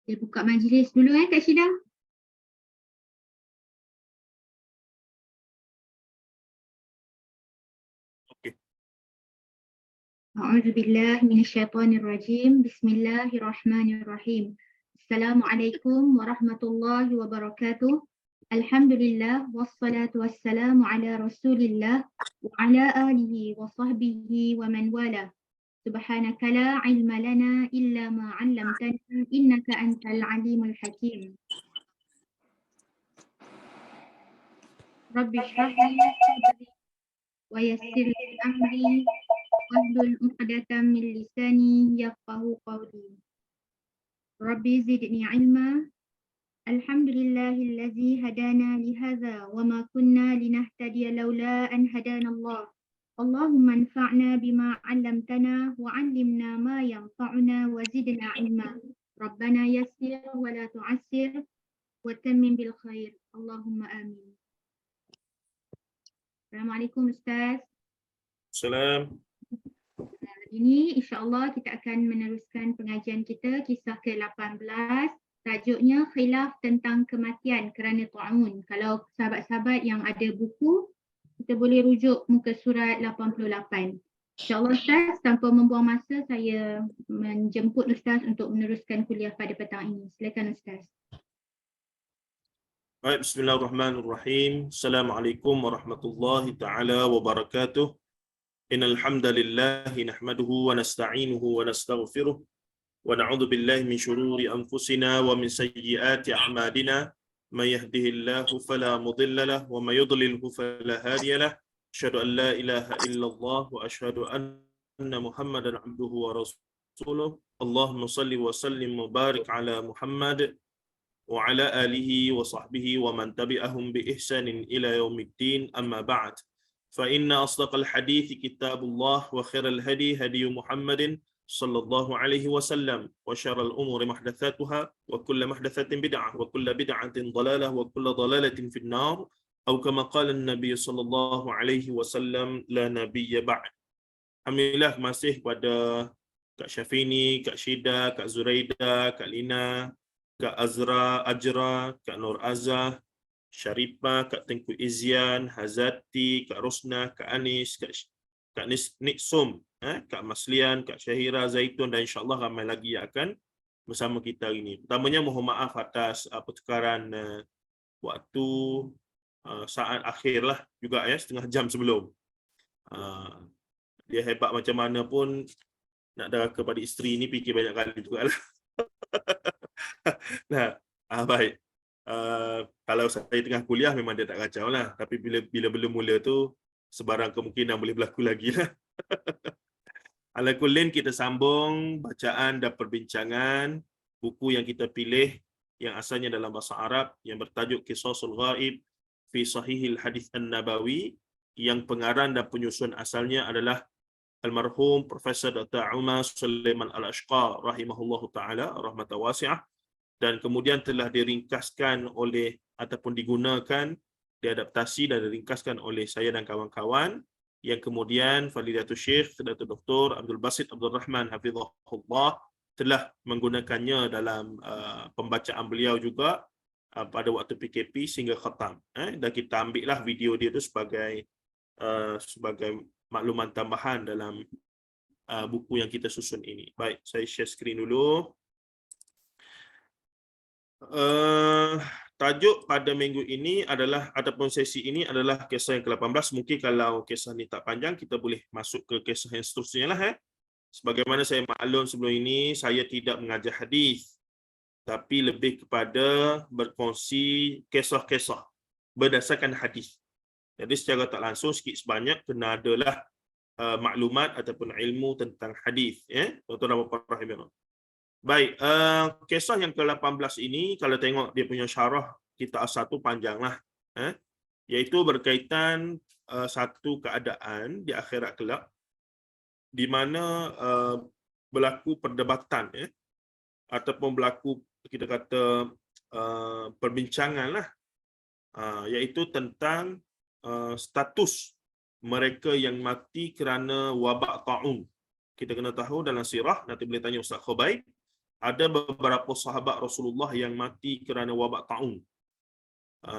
Saya buka majlis dulu Kak Syida. Okey. A'udzubillah minasyaitonirrajim. Bismillahirrahmanirrahim. Assalamualaikum warahmatullahi wabarakatuh. Alhamdulillah wassalatu wassalamu ala Rasulillah wa ala alihi wa sahbihi wa man wala. Subhanaka la ilma lana illa ma 'allamtana innaka antal alimul hakim. Rabbi shrah li sadri wa yassir li amri wahlul 'uqdatam min lisani yafqahu qawli. Rabbi zidni ilma. Alhamdulillahillazi hadana li hadza wa ma kunna linahtadiya laula an hadana Allah. Allahumma anfa'na bima 'allamtana wa 'allimna ma yanfa'una wa zidna ilma. Rabbana yassir wa la tu'assir wa tammim bil khair. Allahumma amin. Assalamualaikum Ustaz. Salam. Hari ini insya-Allah kita akan meneruskan pengajian kita kisah ke-18. Tajuknya khilaf tentang kematian kerana ta'un. Kalau sahabat-sahabat yang ada buku, kita boleh rujuk muka surat 88. InsyaAllah Ustaz, tanpa membuang masa, saya menjemput Ustaz untuk meneruskan kuliah pada petang ini. Silakan Ustaz. Baik, bismillahirrahmanirrahim. Assalamualaikum warahmatullahi taala wabarakatuh. Innal hamdalillah nahmaduhu wa nasta'inuhu wa nastaghfiruh wa na'udzu billahi min shururi anfusina wa min sayyiati a'malina. May yahdihillahu fala mudilla lahu wa may yudlilhu fala hadiya lahu. Asyhadu an la ilaha illallah wa asyhadu anna Muhammadan 'abduhu wa rasuluh. Allahumma shalli wa sallim wa barik ala Muhammad wa ala alihi wa sahbihi wa man tabi'ahum bi ihsanin ila yaumiddin, amma ba'd. Fa inna asdaqal hadithi kitabullah wa khairal hadi hadi Muhammadin sallallahu alaihi wasallam wa syarrul umuri muhdatsatuha wa kullu muhdatsatin bid'ah wa kullu bid'atin dhalalah wa kullu dhalalatin fin nar, atau kama qala an-nabi sallallahu alaihi wasallam, la nabiyya ba'd. Alhamdulillah, masih kepada Kak Syafini, Kak Syida, Kak Zuraida, Kak Lina, Kak Ajra, Kak Nur Azah, Syarifah, Kak Tengku Izian, Hazati, Kak Rosna, Kak Anis, Kak Niksum, Kak Maslian, Kak Syahira, Zaitun, dan insyaAllah ramai lagi yang akan bersama kita hari ini. Pertamanya mohon maaf atas pertukaran waktu saat akhir lah juga ya, setengah jam sebelum. Dia hebat macam mana pun nak deraka pada isteri ni fikir banyak kali juga lah. Nah, baik. Kalau saya tengah kuliah memang dia tak kacau lah. Tapi bila belum mula tu, sebarang kemungkinan boleh berlaku lagi lah. Ala kullin, kita sambung bacaan dan perbincangan buku yang kita pilih yang asalnya dalam bahasa Arab yang bertajuk Qisasul Ghaib fi Sahihil Hadits An-Nabawi, yang pengarang dan penyusun asalnya adalah almarhum Profesor Dr. Umar Sulaiman Al-Ashqa rahimahullahu taala rahmatan wasi'ah, dan kemudian telah diringkaskan oleh ataupun digunakan, diadaptasi dan diringkaskan oleh saya dan kawan-kawan, yang kemudian Fadilatul Syekh Datuk Dr. Abdul Basit Abdul Rahman hafizahullah telah menggunakannya dalam pembacaan beliau juga pada waktu PKP sehingga khatam. Dan kita ambil lah video dia tu sebagai makluman tambahan dalam buku yang kita susun ini. Baik, saya share skrin dulu. Tajuk pada minggu ini adalah, ataupun sesi ini adalah kisah yang ke-18. Mungkin kalau kisah ni tak panjang, kita boleh masuk ke kisah yang seterusnya lah. Sebagaimana saya maklum sebelum ini, saya tidak mengajar hadis, tapi lebih kepada berkongsi kisah-kisah berdasarkan hadis. Jadi secara tak langsung sikit sebanyak kena adalah maklumat ataupun ilmu tentang hadis, tuan-tuan dan puan-puan rahimahullah. Baik, kisah yang ke-18 ini kalau tengok dia punya syarah kita asal tu panjanglah, iaitu berkaitan satu keadaan di akhirat kelak di mana berlaku perdebatan, ataupun berlaku kita kata perbincangan lah, iaitu tentang status mereka yang mati kerana wabak ta'un. Kita kena tahu dalam sirah, nanti boleh tanya Ustaz Khubaib, ada beberapa sahabat Rasulullah yang mati kerana wabak taun.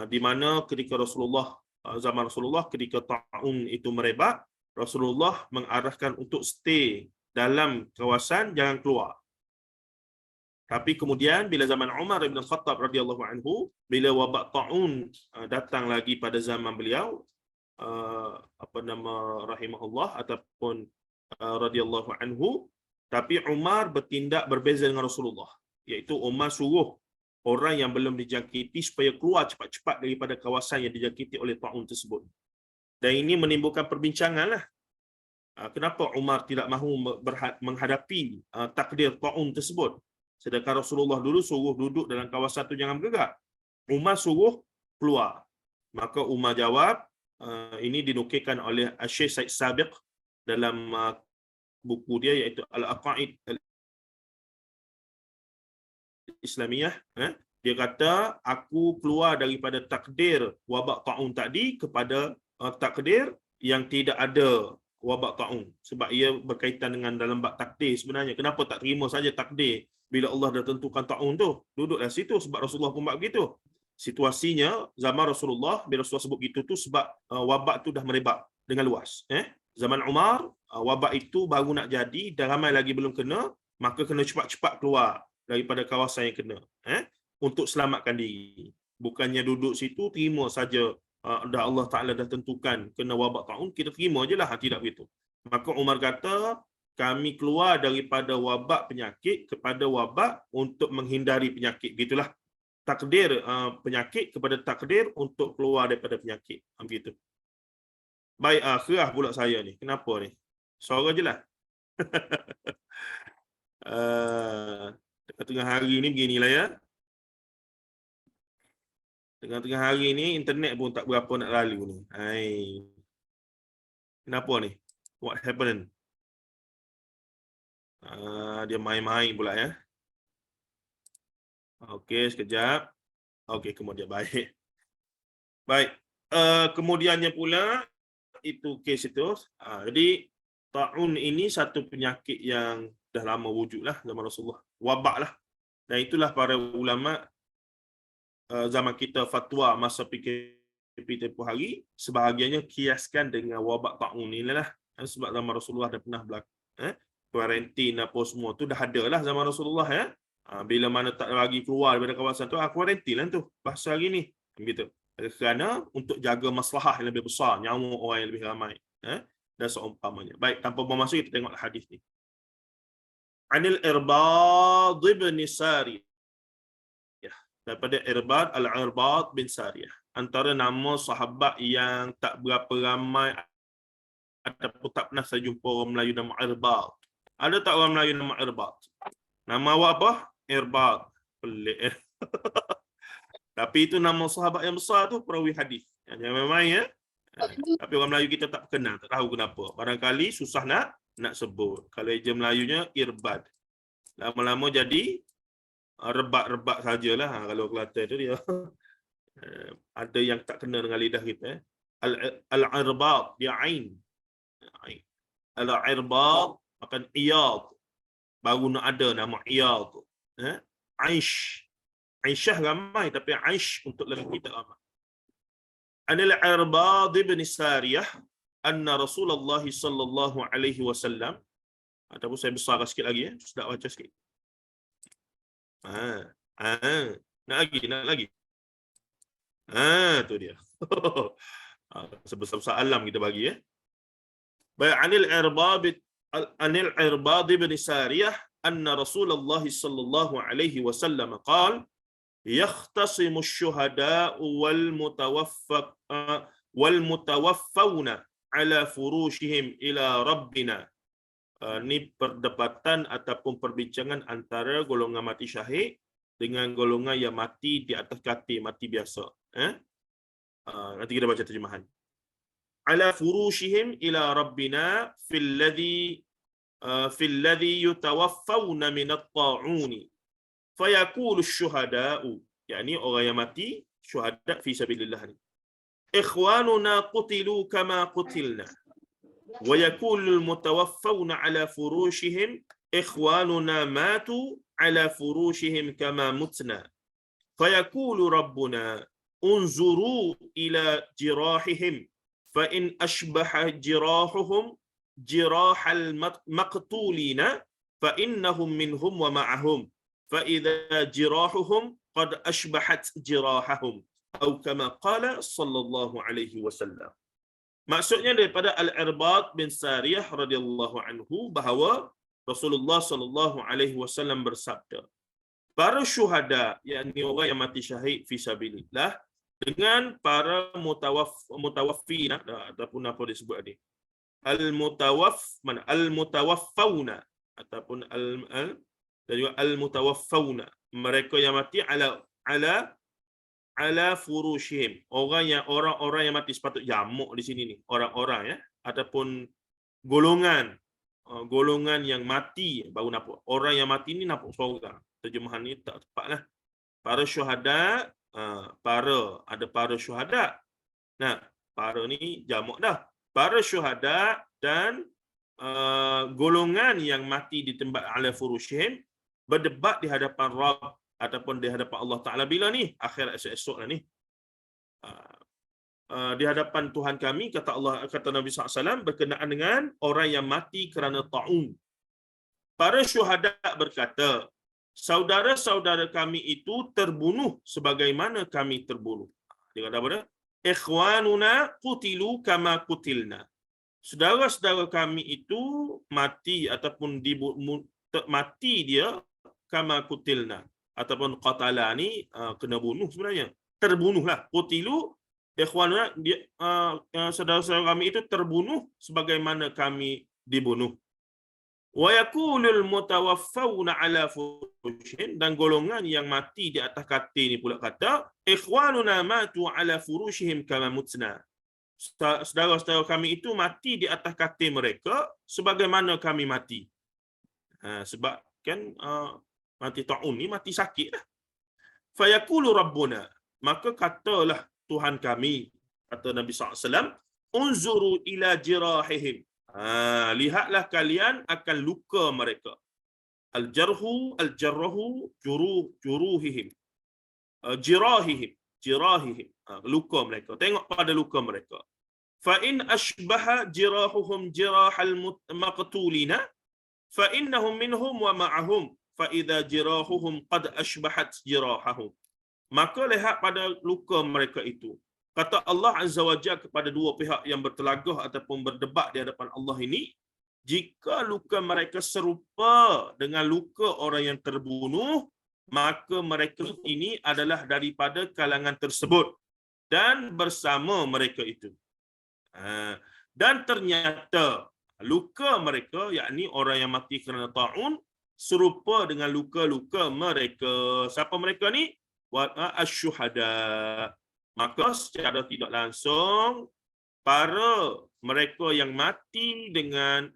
Di mana ketika Rasulullah, zaman Rasulullah, ketika taun itu merebak, Rasulullah mengarahkan untuk stay dalam kawasan, jangan keluar. Tapi kemudian bila zaman Umar bin Khattab radhiyallahu anhu, bila wabak taun datang lagi pada zaman beliau, rahimahullah ataupun radhiyallahu anhu, tapi Umar bertindak berbeza dengan Rasulullah, iaitu Umar suruh orang yang belum dijangkiti supaya keluar cepat-cepat daripada kawasan yang dijangkiti oleh taun tersebut. Dan ini menimbulkan perbincangan lah. Kenapa Umar tidak mahu menghadapi takdir taun tersebut? Sedangkan Rasulullah dulu suruh duduk dalam kawasan itu jangan bergerak. Umar suruh keluar. Maka Umar jawab, ini dinukilkan oleh Syekh Said Sabiq dalam buku dia iaitu Al-Aqaid Islamiyah. Dia kata, aku keluar daripada takdir wabak taun tadi kepada takdir yang tidak ada wabak taun. Sebab ia berkaitan dengan dalam bab takdir sebenarnya. Kenapa tak terima saja takdir bila Allah dah tentukan taun tu? Duduklah situ sebab Rasulullah pun buat begitu. Situasinya zaman Rasulullah, bila Rasulullah sebut begitu tu sebab wabak tu dah merebak dengan luas. Zaman Umar, wabak itu baru nak jadi dan ramai lagi belum kena, maka kena cepat-cepat keluar daripada kawasan yang kena, untuk selamatkan diri. Bukannya duduk situ terima saja, dah Allah Ta'ala dah tentukan kena wabak taun, kita terima je lah, tidak begitu. Maka Umar kata, kami keluar daripada wabak penyakit kepada wabak untuk menghindari penyakit. Begitulah takdir penyakit kepada takdir untuk keluar daripada penyakit. Begitu. Baik, akhirah pula saya ni. Kenapa ni? Suara je lah. Tengah-tengah hari ni beginilah ya. Tengah-tengah hari ni internet pun tak berapa nak lalu ni. Hai. Kenapa ni? What happened? Dia main-main pula ya. Okey, sekejap. Okey, kemudian baik. Baik. Kemudiannya pula itu kes itu. Jadi taun ini satu penyakit yang dah lama wujud lah zaman Rasulullah. Wabak lah. Dan itulah para ulama zaman kita fatwa masa PKP tempoh hari, sebahagiannya kiaskan dengan wabak taun ni lah. Sebab zaman Rasulullah dah pernah berlaku. Kuarantin apa semua tu dah ada lah zaman Rasulullah ya. Bila mana tak lagi keluar daripada kawasan tu, kuarantin lah tu. Bahasa hari ni. Begitu. Kerana untuk jaga maslahah yang lebih besar, nyawa orang yang lebih ramai. Dan seumpamanya. Baik, tanpa bermaksud kita tengok hadis ni. Anil Irbad bin Sariyah. Daripada Irbad Al-Irbad bin Sariyah. Antara nama sahabat yang tak berapa ramai ataupun tak pernah saya jumpa orang Melayu nama Irbad. Ada tak orang Melayu nama Irbad? Nama awak apa? Irbad. Pelik. Tapi itu nama sahabat yang besar tu, perawi hadis. Jangan main-main ya. Tapi orang Melayu kita tak kenal, tak tahu kenapa. Barangkali susah nak sebut. Kalau eja Melayunya Irbad. Lama-lama jadi rebak-rebak sajalah. Kalau Kelantan tu dia ada yang tak kena dengan lidah kita. Al-Irbad, dia ain. Al-Irbad akan Iyad. Baru nak ada nama Iyad. Aish. Aisyah ramai tapi Aish untuk lelaki tak ramai. Anil Irbad bin Sariyah anna Rasulullah sallallahu alaihi wasallam, ataupun saya besarkan sikit lagi ya, sudah baca sikit. Nak lagi. Tu dia. Sebesar-besar alam kita bagi ya. Baik, anil Irbad bin Sariyah anna Rasulullah sallallahu alaihi wasallam qala يختصم الشهداء والمتوفون على فروشهم إلى ربنا. Ini perdebatan ataupun perbincangan antara golongan mati syahid dengan golongan yang mati di atas katil, mati biasa. Nanti kita baca terjemahan. Ala furushihim ila rabbina fil ladhi yutawaffawna min at-ta'uni. Fayaqulu asy-syuhada'u, yakni orang yang mati syuhada fi sabilillah ni, ikhwanuna qutilu kama qutilna, wa yaqulu al-mutawaffawna ala furushihim ikhwanuna matu ala furushihim kama mutna. Fayaqulu rabbuna unzuru ila jirahihim fa in ashbaha jirahuhum jirahal maqtulina fa innahum minhum wa ma'ahum fa idza jirahuhum qad ashbahat jirahahum atau kama qala sallallahu alaihi wasallam. Maksudnya daripada Al-Irbad bin Sariyah radhiyallahu anhu bahawa Rasulullah sallallahu alaihi wasallam bersabda, para syuhada, yakni orang yang mati syahid fi sabilillah, dengan para mutawaffin ataupun apa disebut tadi, al-mutawaffawna ataupun dan juga al-mutawaffawna, mereka yang mati ala furushihim, orang-orang yang mati, sepatut jamak di sini ni, orang-orang ya, ataupun golongan yang mati baru nampak. Orang yang mati ni nampak seorang. Terjemahan ni tak tepatlah. Para syuhada, ada para syuhada. Nah, para ni jamak dah. Para syuhada dan golongan yang mati di tempat ala furushihim berdebat di hadapan Rabb ataupun di hadapan Allah Ta'ala bila ni? Akhirat esok lah ni. Di hadapan Tuhan kami, kata Nabi SAW, berkenaan dengan orang yang mati kerana ta'un. Para syuhada berkata, saudara-saudara kami itu terbunuh sebagaimana kami terbunuh. Dia kata apa? Ikhwanuna qutilu kama qutilna. Saudara-saudara kami itu mati ataupun mati dia kama qutilna. Ataupun qatala ni kena bunuh sebenarnya. Terbunuhlah. Qutilu ikhwanuna, saudara-saudara kami itu terbunuh sebagaimana kami dibunuh. Wa yaqulul mutawaffawna ala furushihim, dan golongan yang mati di atas katil ni pula kata, ikhwanuna matu ala furushihim kama mutna. Saudara-saudara kami itu mati di atas katil mereka sebagaimana kami mati. Sebab kan mati ta'un ni mati sakit lah. Fayaqulu rabbuna, maka katalah Tuhan kami, kata Nabi SAW, unzuru ila jirahihim. Lihatlah kalian akan luka mereka. Al-jarrahu, juruhihim. Jirahihim. Luka mereka. Tengok pada luka mereka. Fa in ashbaha jirahuhum jirahal maqtulina fa innahum minhum wa ma'ahum fa idza jirahuhum qad ashbahat jirahahum. Maka lihat pada luka mereka itu. Kata Allah Azza wa Jalla kepada dua pihak yang bertelagah ataupun berdebat di hadapan Allah ini, jika luka mereka serupa dengan luka orang yang terbunuh, maka mereka ini adalah daripada kalangan tersebut dan bersama mereka itu. Dan ternyata luka mereka, yakni orang yang mati kerana ta'un, serupa dengan luka-luka mereka. Siapa mereka ni? Asy-syuhada. Maka secara tidak langsung para mereka yang mati dengan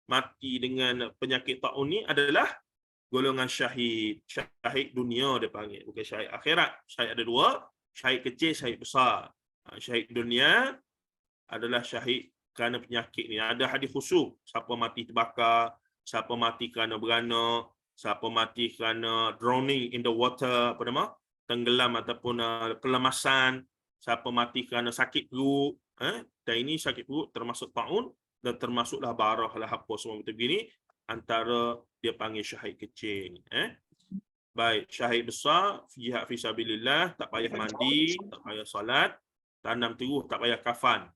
mati dengan penyakit ta'un ni adalah golongan syahid. Syahid dunia dia panggil, bukan syahid akhirat. Syahid ada dua, syahid kecil, syahid besar. Syahid dunia adalah syahid kerana penyakit ni. Ada hadis khusus, siapa mati terbakar, siapa mati kerana beranak, siapa mati kerana drowning in the water, tenggelam ataupun kelemasan, siapa mati kerana sakit perut, dan ini sakit perut termasuk ta'un dan termasuklah barah lah apa semua betul begini, antara dia panggil syahid kecil. Baik, syahid besar, jihad fi sabilillah, tak payah mandi, tak payah solat, tanam teruh, tak payah kafan.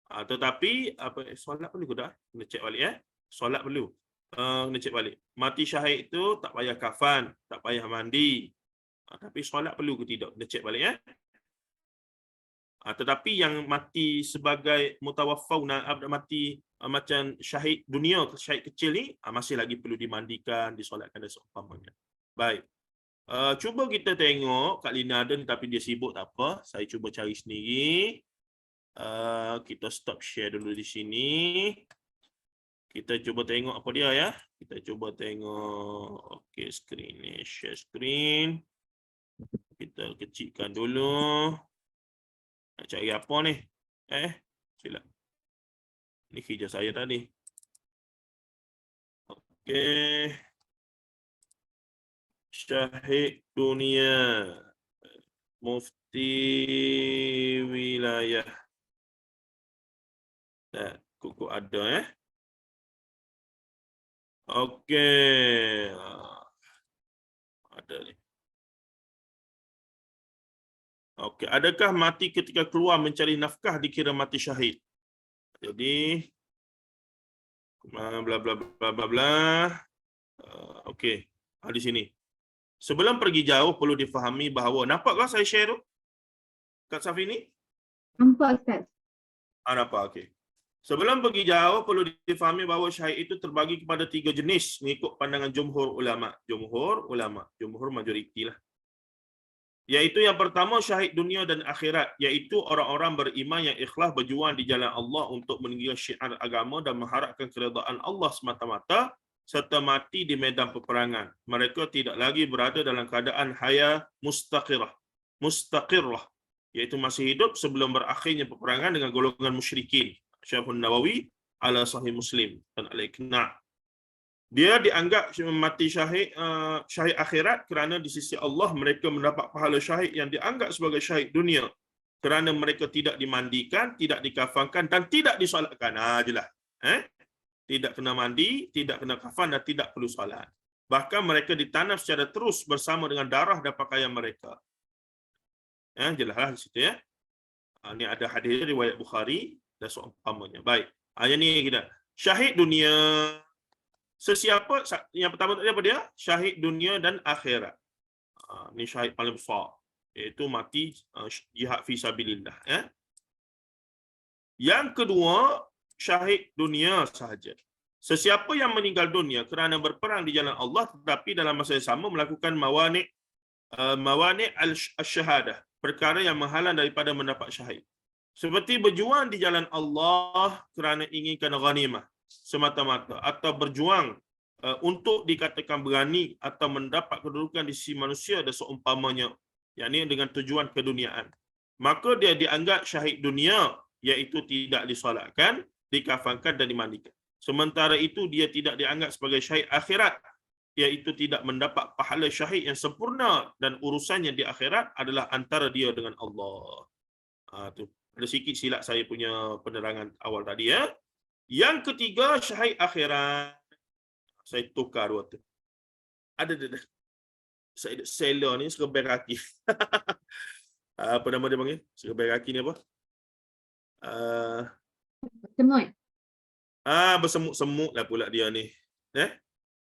Tetapi solat perlu ke tak? Kena cek balik solat perlu. Kena cek balik. Mati syahid itu tak payah kafan, tak payah mandi. Tapi solat perlu ke tidak? Kena cek balik Tetapi yang mati sebagai mutawaffawna, mati macam syahid dunia, syahid kecil ni, masih lagi perlu dimandikan, disolatkan dan seumpamanya. Baik. Cuba kita tengok Kak Lina ada ni, tapi dia sibuk tak apa. Saya cuba cari sendiri. Kita stop share dulu di sini. Kita cuba tengok apa dia ya. Kita cuba tengok. Okey, screen ni, share screen. Kita kecilkan dulu. Nak cari apa ni? Silap. Ni kerja saya tadi. Okey. syahid dunia, mufti wilayah. Kuku ada Okey. Ada ni. Okey, adakah mati ketika keluar mencari nafkah dikira mati syahid? Jadi bla bla bla bla bla. Okey, di sini. Sebelum pergi jauh perlu difahami bahawa, nampakkah saya share tu? Kak Safini? Nampak Ustaz? Nampak, okey. Sebelum pergi jauh perlu difahami bahawa syahid itu terbagi kepada 3 jenis mengikut pandangan jumhur ulama. Jumhur majoriti lah. Iaitu yang pertama syahid dunia dan akhirat, iaitu orang-orang beriman yang ikhlas berjuang di jalan Allah untuk meninggikan syiar agama dan mengharapkan keredaan Allah semata-mata serta mati di medan peperangan. Mereka tidak lagi berada dalam keadaan haya mustaqirah, iaitu masih hidup sebelum berakhirnya peperangan dengan golongan musyrikin. Syarhun Nawawi ala Sahih Muslim dan Al-Iqna'. Dia dianggap mati syahid akhirat kerana di sisi Allah mereka mendapat pahala syahid yang dianggap sebagai syahid dunia kerana mereka tidak dimandikan, tidak dikafankan dan tidak disolatkan. Jelas. Tidak kena mandi, tidak kena kafan dan tidak perlu solat. Bahkan mereka ditanam secara terus bersama dengan darah dan pakaian mereka. Jelaslah di situ ya. Ini ada hadis riwayat Bukhari dan seumpamanya. Baik. Yang ni kita. Syahid dunia. Sesiapa yang pertama tadi apa dia? Syahid dunia dan akhirat. Ni syahid paling besar, iaitu mati jihad fi sabilillah. Yang kedua, syahid dunia sahaja. Sesiapa yang meninggal dunia kerana berperang di jalan Allah tetapi dalam masa yang sama melakukan mawani' al-syahadah, perkara yang menghalang daripada mendapat syahid. Seperti berjuang di jalan Allah kerana inginkan ghanimah semata-mata, atau berjuang untuk dikatakan berani atau mendapat kedudukan di sisi manusia dan seumpamanya, yakni dengan tujuan keduniaan, maka dia dianggap syahid dunia, iaitu tidak disolatkan, dikafankan dan dimandikan. Sementara itu dia tidak dianggap sebagai syahid akhirat, iaitu tidak mendapat pahala syahid yang sempurna dan urusannya di akhirat adalah antara dia dengan Allah. Tu ada sikit silap saya punya penerangan awal tadi ya. Yang ketiga, syahid akhirat. Saya tukar dua tu. Ada. Saya ada seller ni serbai kaki. Apa nama dia panggil? Serbai kaki ni apa? Semut. Bersemut-semut lah pula dia ni.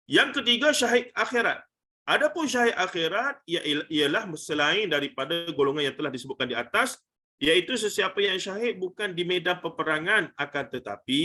Yang ketiga, syahid akhirat. Adapun syahid akhirat ialah selain daripada golongan yang telah disebutkan di atas, iaitu sesiapa yang syahid bukan di medan peperangan akan tetapi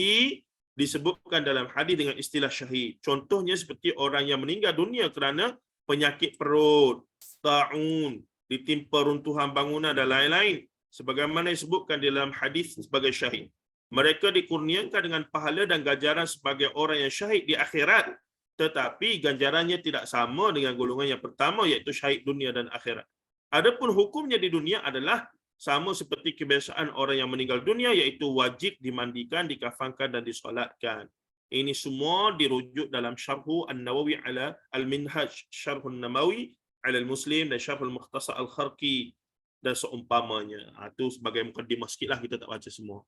disebutkan dalam hadis dengan istilah syahid. Contohnya seperti orang yang meninggal dunia kerana penyakit perut, ta'un, ditimpa runtuhan bangunan dan lain-lain, sebagaimana disebutkan dalam hadis sebagai syahid. Mereka dikurniakan dengan pahala dan ganjaran sebagai orang yang syahid di akhirat, tetapi ganjarannya tidak sama dengan golongan yang pertama, iaitu syahid dunia dan akhirat. Adapun hukumnya di dunia adalah sama seperti kebiasaan orang yang meninggal dunia, iaitu wajib dimandikan, dikafankan dan disolatkan. Ini semua dirujuk dalam Syarhu An-Nawawi ala Al-Minhaj, Syarhun Nawawi ala Al-Muslim dan Syarhul Mukhtasar Al-Kharqi dan seumpamanya. Itu sebagai mukadimah sikitlah, kita tak baca semua.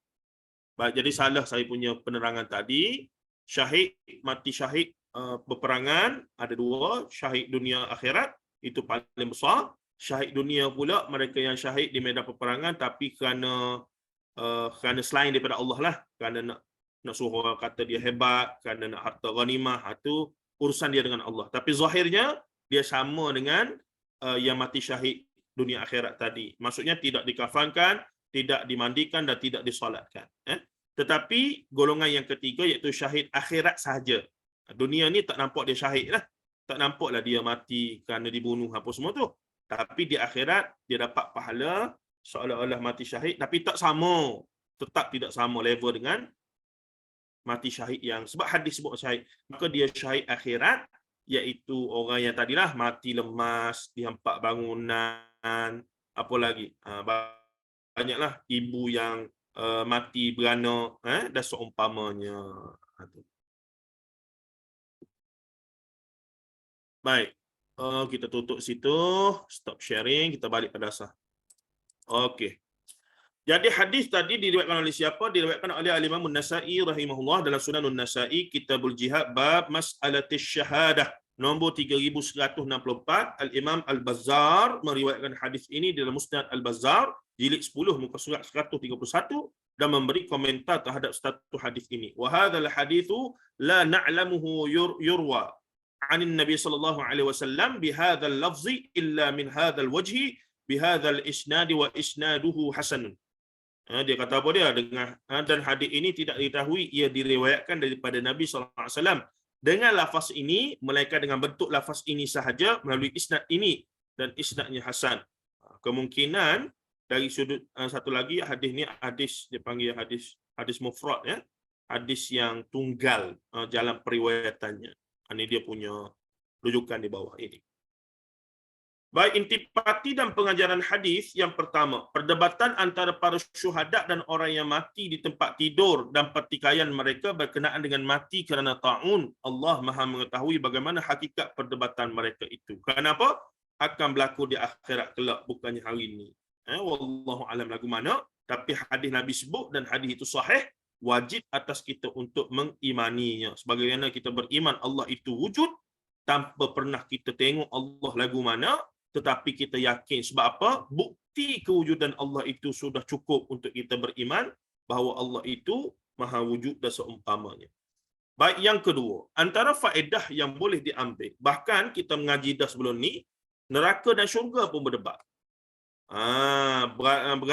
Baik, jadi salah saya punya penerangan tadi. Syahid, mati syahid berperangan ada dua, syahid dunia akhirat itu paling besar. Syahid dunia pula mereka yang syahid di medan peperangan tapi kerana selain daripada Allah lah, kerana nak suruh orang kata dia hebat, kerana nak harta ghanimah, itu urusan dia dengan Allah. Tapi zahirnya dia sama dengan yang mati syahid dunia akhirat tadi. Maksudnya tidak dikafankan, tidak dimandikan dan tidak disolatkan. Tetapi golongan yang ketiga iaitu syahid akhirat sahaja. Dunia ni tak nampak dia syahid lah. Tak nampaklah dia mati kerana dibunuh apa semua tu. Tapi di akhirat dia dapat pahala seolah-olah mati syahid, tapi tak sama. Tetap tidak sama level dengan mati syahid yang sebab hadis sebut syahid. Maka dia syahid akhirat, iaitu orang yang tadilah mati lemas, dihempak bangunan, apa lagi? Banyaklah ibu yang mati beranak dan seumpamanya. Baik. Kita tutup situ, stop sharing, kita balik pada asas. Okey. Jadi hadis tadi diriwayatkan oleh siapa? Diriwayatkan oleh Al-Imam An-Nasa'i rahimahullah dalam Sunan An-Nasa'i Kitabul Jihad bab Mas'alatis Syahadah nombor 3164. Al-Imam Al-Bazzar meriwayatkan hadis ini dalam Musnad Al-Bazzar jilid 10 muka surat 131 dan memberi komentar terhadap satu hadis ini. Wa hadzal haditsu la na'lamuhu yurwa 'an Nabi sallallahu alaihi wasallam bi hadzal lafzi illa min hadzal wajhi bi hadzal isnad wa isnaduhu hasanun. Dia kata apa dia dengan dan hadis ini tidak diketahui ia diriwayatkan daripada Nabi sallallahu alaihi wasallam dengan lafaz ini melainkan dengan bentuk lafaz ini sahaja melalui isnad ini dan isnadnya hasan. Kemungkinan dari sudut satu lagi hadis ni hadis dia panggil hadis mufrad ya. Hadis yang tunggal jalan periwayatannya. Ini dia punya rujukan di bawah ini. Baik, intipati dan pengajaran hadis yang pertama, perdebatan antara para syuhada dan orang yang mati di tempat tidur dan pertikaian mereka berkenaan dengan mati kerana ta'un. Allah Maha mengetahui bagaimana hakikat perdebatan mereka itu. Kenapa? Akan berlaku di akhirat kelak, bukannya hari ini. Wallahu alam lagu mana, tapi hadis Nabi sebut dan hadis itu sahih, wajib atas kita untuk mengimaninya. Sebagaimana kita beriman Allah itu wujud, tanpa pernah kita tengok Allah lagu mana, tetapi kita yakin. Sebab apa? Bukti kewujudan Allah itu sudah cukup untuk kita beriman bahawa Allah itu maha wujud dan seumpamanya. Baik, yang kedua, antara faedah yang boleh diambil, bahkan kita mengaji dah sebelum ni, neraka dan syurga pun berdebat. Bukan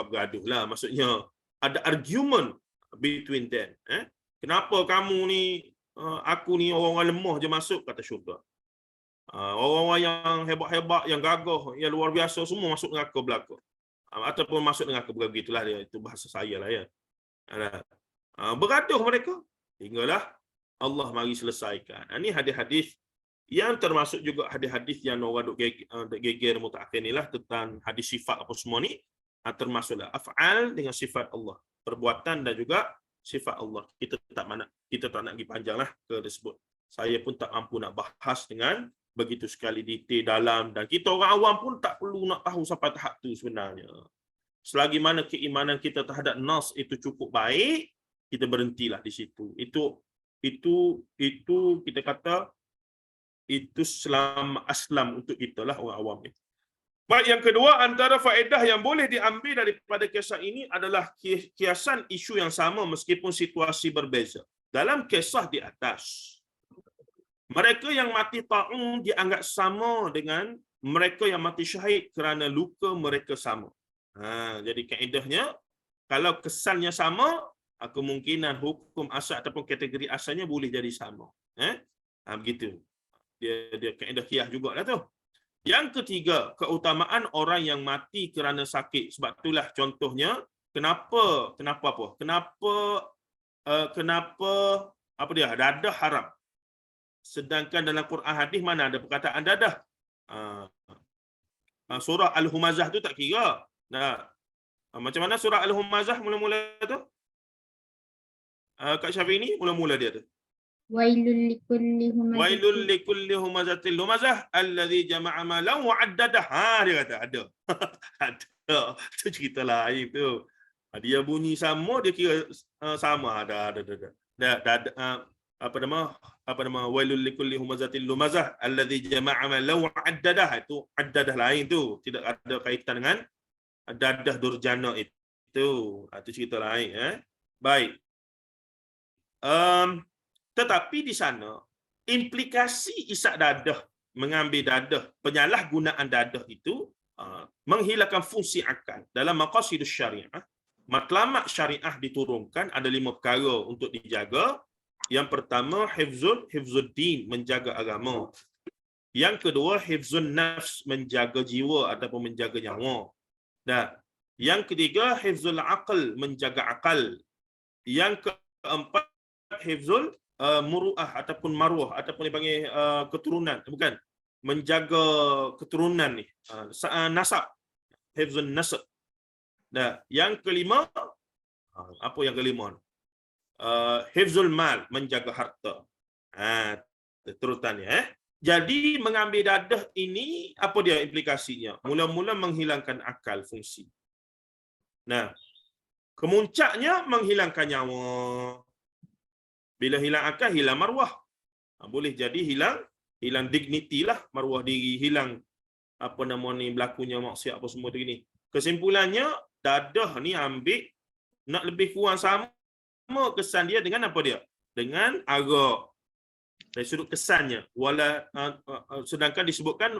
bergaduh lah, maksudnya ada argument between them. Kenapa kamu ni, aku ni orang-orang lemah je masuk, kata syurga. Orang-orang yang hebat-hebat, yang gagah, yang luar biasa semua masuk neraka belaka. Ataupun masuk neraka, begitulah dia, itu bahasa saya lah ya. Bergaduh mereka hinggalah Allah mari selesaikan. Ini hadis-hadis yang termasuk juga hadis-hadis yang orang duk geger mutakhir ni lah, tentang hadis sifat apa semua ni, termasuklah af'al dengan sifat Allah, perbuatan dan juga sifat Allah. Kita tak nak pergi panjanglah ke tersebut. Saya pun tak mampu nak bahas dengan begitu sekali detail dalam, dan kita orang awam pun tak perlu nak tahu sampai tahap tu sebenarnya. Selagi mana keimanan kita terhadap nas itu cukup baik, kita berhentilah di situ. Itu kita kata itu aslam untuk kita lah orang awam ni. Baik, yang kedua, antara faedah yang boleh diambil daripada kisah ini adalah kiasan isu yang sama meskipun situasi berbeza. Dalam kisah di atas, mereka yang mati ta'un dianggap sama dengan mereka yang mati syahid kerana luka mereka sama. Jadi kaedahnya, kalau kesannya sama, kemungkinan hukum asal ataupun kategori asalnya boleh jadi sama. Begitu. Dia kaedah qiyas jugalah tu. Yang ketiga, keutamaan orang yang mati kerana sakit. Sebab itulah contohnya, kenapa dadah haram. Sedangkan dalam Quran hadis mana ada perkataan dadah? Surah Al-Humazah tu tak kira. Macam mana surah Al-Humazah mula-mula tu? Kak Syafiq ni mula-mula dia tu. Wailul likulli humazatil lumazah allazi jama'a malan wa 'addadah. Dia kata ada. Ada. Tu cerita lain tu. Dia bunyi sama, dia kira sama. Ada. Apa nama wailul likulli humazatil lumazah allazi jama'a malan wa 'addadah. Itu 'addadah lain tu. Tidak ada kaitan dengan dadah durjana itu. Itu cerita lain. Baik. Tetapi di sana, implikasi isap dadah, mengambil dadah, penyalahgunaan dadah itu menghilangkan fungsi akal. Dalam maqasidus syariah, matlamat syariah diturunkan ada 5 perkara untuk dijaga. Yang pertama, hifzuddin, menjaga agama. Yang kedua, hifzun nafs, menjaga jiwa ataupun menjaga nyawa. Dan yang ketiga, hifzul aql, menjaga akal. Yang keempat, hifzul muru'ah ataupun maruah ataupun dipanggil keturunan, bukan, menjaga keturunan ni, nasab, hifzun nasab. Dan yang kelima, apa yang kelima? Hifzul mal, menjaga harta. Terutan ni. Jadi mengambil dadah ini apa dia implikasinya? Mula-mula menghilangkan akal fungsi. Nah, kemuncaknya menghilangkan nyawa. Bila hilang akal, hilang maruah. Boleh jadi hilang dignity lah, maruah diri, hilang apa nama ni berlakunya maksiat apa semua tu gini. Kesimpulannya, dadah ni ambil nak lebih kurang sama kesan dia dengan apa dia? Dengan arak. Dari sudut kesannya, sedangkan disebutkan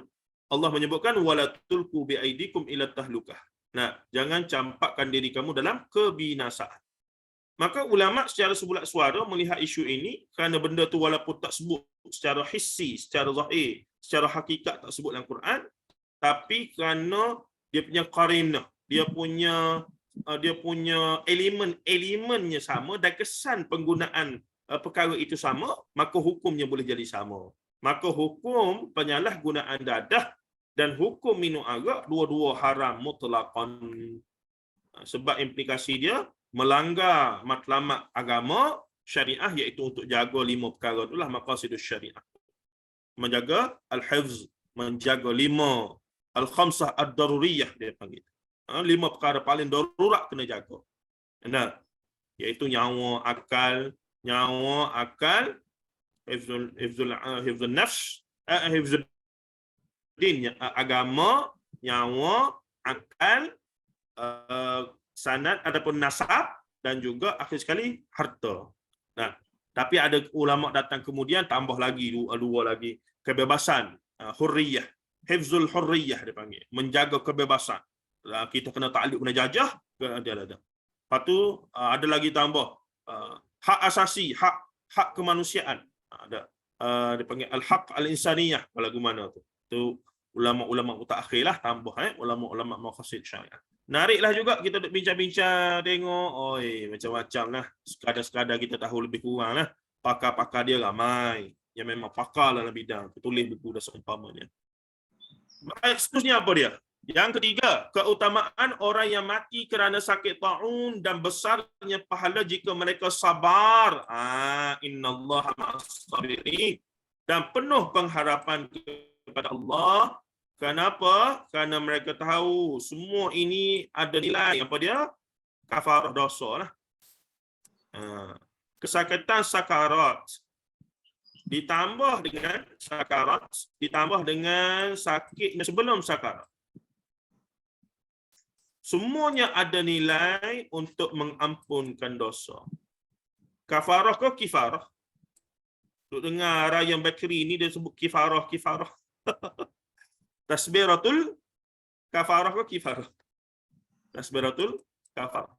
Allah menyebutkan wala tulqu biaidikum ila tahlukah. Nah, jangan campakkan diri kamu dalam kebinasaan. Maka ulama secara sebulat suara melihat isu ini kerana benda tu walaupun tak sebut secara hissi, secara zahir, secara hakikat tak sebut dalam Quran, tapi kerana dia punya qarinah, dia punya elemennya sama dan kesan penggunaan perkara itu sama, maka hukumnya boleh jadi sama. Maka hukum penyalahgunaan dadah dan hukum minum arak dua-dua haram mutlaqan. Sebab implikasi dia melanggar matlamat agama syariah, iaitu untuk jaga 5 perkara itulah maqasidus syariah. Menjaga al-hifz, menjaga 5 al-khamsah ad-daruriyah dia panggil. 5 perkara paling darurat kena jaga. Nah, iaitu nyawa, akal, hifzul nafs, hifzul din, agama, nyawa, akal, sanad ataupun nasab, dan juga akhir sekali harta. Nah, tapi ada ulama datang kemudian tambah lagi dua lagi, kebebasan, hurriyah, hifzul hurriyah dia panggil, menjaga kebebasan. Kita kena takluk, kena jajah, ada. Lepas tu ada lagi tambah hak asasi, hak kemanusiaan. Ada dia panggil al-haq al-insaniyah, lagu mana tu. Tu ulama-ulama mutaakhir lah tambah ulama-ulama maqasid syariah. Nariklah juga kita duk bincang-bincang, tengok, macam-macam lah. Sekadar-sekadar kita tahu lebih kurang lah. Pakar-pakar dia ramai. Yang memang pakar dalam bidang. Tulis buku dah seumpamanya. Seterusnya apa dia? Yang ketiga, keutamaan orang yang mati kerana sakit ta'un dan besarnya pahala jika mereka sabar. Innallaha ma'as sabirin. Dan penuh pengharapan kepada Allah. Kenapa? Kerana mereka tahu semua ini ada nilai apa dia? Kafarah dosa lah. Kesakitan sakarat ditambah dengan sakarat, ditambah dengan sakitnya sebelum sakarat. Semuanya ada nilai untuk mengampunkan dosa. Kafarah ke kifarah? Duk dengar Ryan Bakri ni dia sebut kifarah. Tasbiratul kafarah ke kifarah? Tasbiratul kafarah.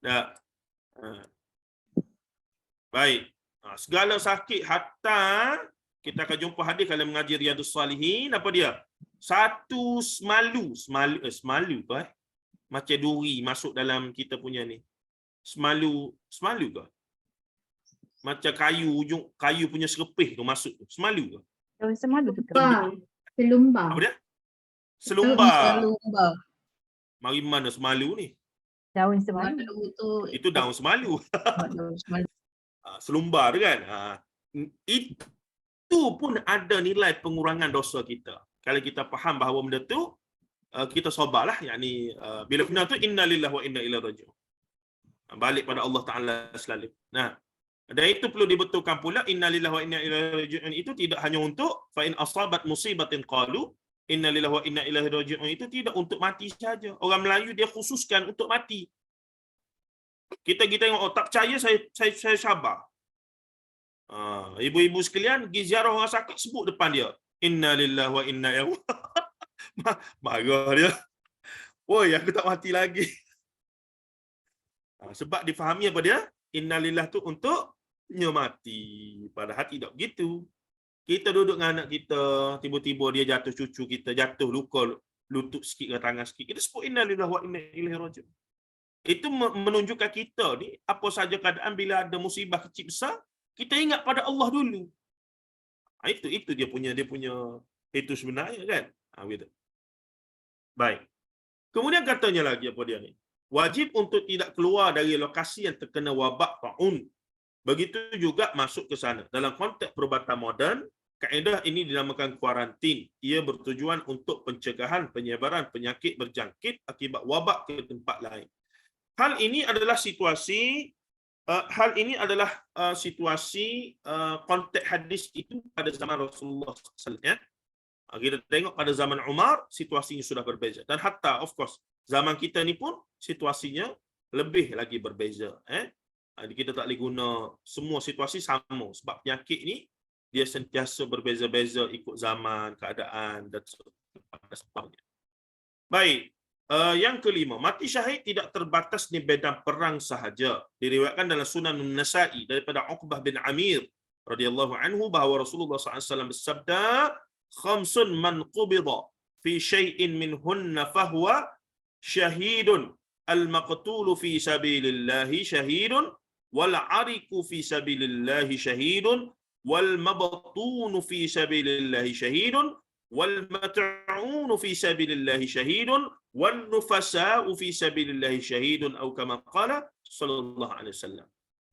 Dah. Baik. Segala sakit, hatta kita akan jumpa hadis kalau mengaji Riyadhus Salihin, apa dia? Satu semalu ke? Macam duri masuk dalam kita punya ni. Semalu ke? Macam kayu punya serepih tu masuk tu. Semalu ke? Semalu tu. Selumbar. Apa dia? Selumbar. Selumbar. Mari mana semalu ni? Daun semalu tu. Itu daun semalu. Daun semalu. Selumbar kan? Itu pun ada nilai pengurangan dosa kita. Kalau kita faham bahawa benda tu, kita sabarlah. Yakni, bila kena tu, inna lillahi wa inna ilaihi raji'un. Balik pada Allah Ta'ala selalu. Nah, dan itu perlu dibetulkan pula, inna lillahi wa inna ilaihi raji'un itu tidak hanya untuk fa in asabat musibatin qalu inna lillahi wa inna ilaihi raji'un, itu tidak untuk mati saja. Orang Melayu dia khususkan untuk mati. Kita tengok, tak percaya, saya sabar. Ibu-ibu sekalian, pergi ziarah orang sakit, sebut depan dia, inna lillahi wa inna ilaihi. Marah dia. Oi, aku tak mati lagi. Sebab difahami apa dia? Inna lillahi tu untuk mati. Padahal tidak begitu. Kita duduk dengan anak kita, tiba-tiba dia jatuh, cucu kita jatuh, luka lutut sikit ke tangan sikit, kita sebut inna lillahi wa inna ilaihi raji'un. Itu menunjukkan kita ni, apa saja keadaan bila ada musibah kecil besar, kita ingat pada Allah dulu. Itu dia punya itu sebenarnya kan. Gitu. Baik. Kemudian katanya lagi apa dia ni? Wajib untuk tidak keluar dari lokasi yang terkena wabak ta'un Begitu juga masuk ke sana. Dalam konteks perubatan moden, kaedah ini dinamakan kuarantin. Ia bertujuan untuk pencegahan penyebaran penyakit berjangkit akibat wabak ke tempat lain. Hal ini adalah situasi konteks hadis itu pada zaman Rasulullah SAW. Ya. Kita tengok pada zaman Umar, situasinya sudah berbeza. Dan hatta, of course, zaman kita ni pun situasinya lebih lagi berbeza. Kita tak boleh guna semua situasi sama. Sebab penyakit ni, dia sentiasa berbeza-beza ikut zaman, keadaan dan sebagainya. Baik. Yang kelima, mati syahid tidak terbatas di medan perang sahaja. Diriwayatkan dalam Sunan Nasa'i daripada Uqbah bin Amir radhiyallahu anhu bahawa Rasulullah SAW bersabda, "Khamsun man qubida fi syai'in minhunna fahuwa syahidun, al-maqtulu fi sabilillahi syahidun, wal 'ariku fi sabilillahi syahidun, wal mabtunu fi sabilillahi syahidun, wal mat'unu fi sabilillahi syahidun, wan nufasa'u fi sabilillahi syahidun," atau kama qala sallallahu alaihi wasallam.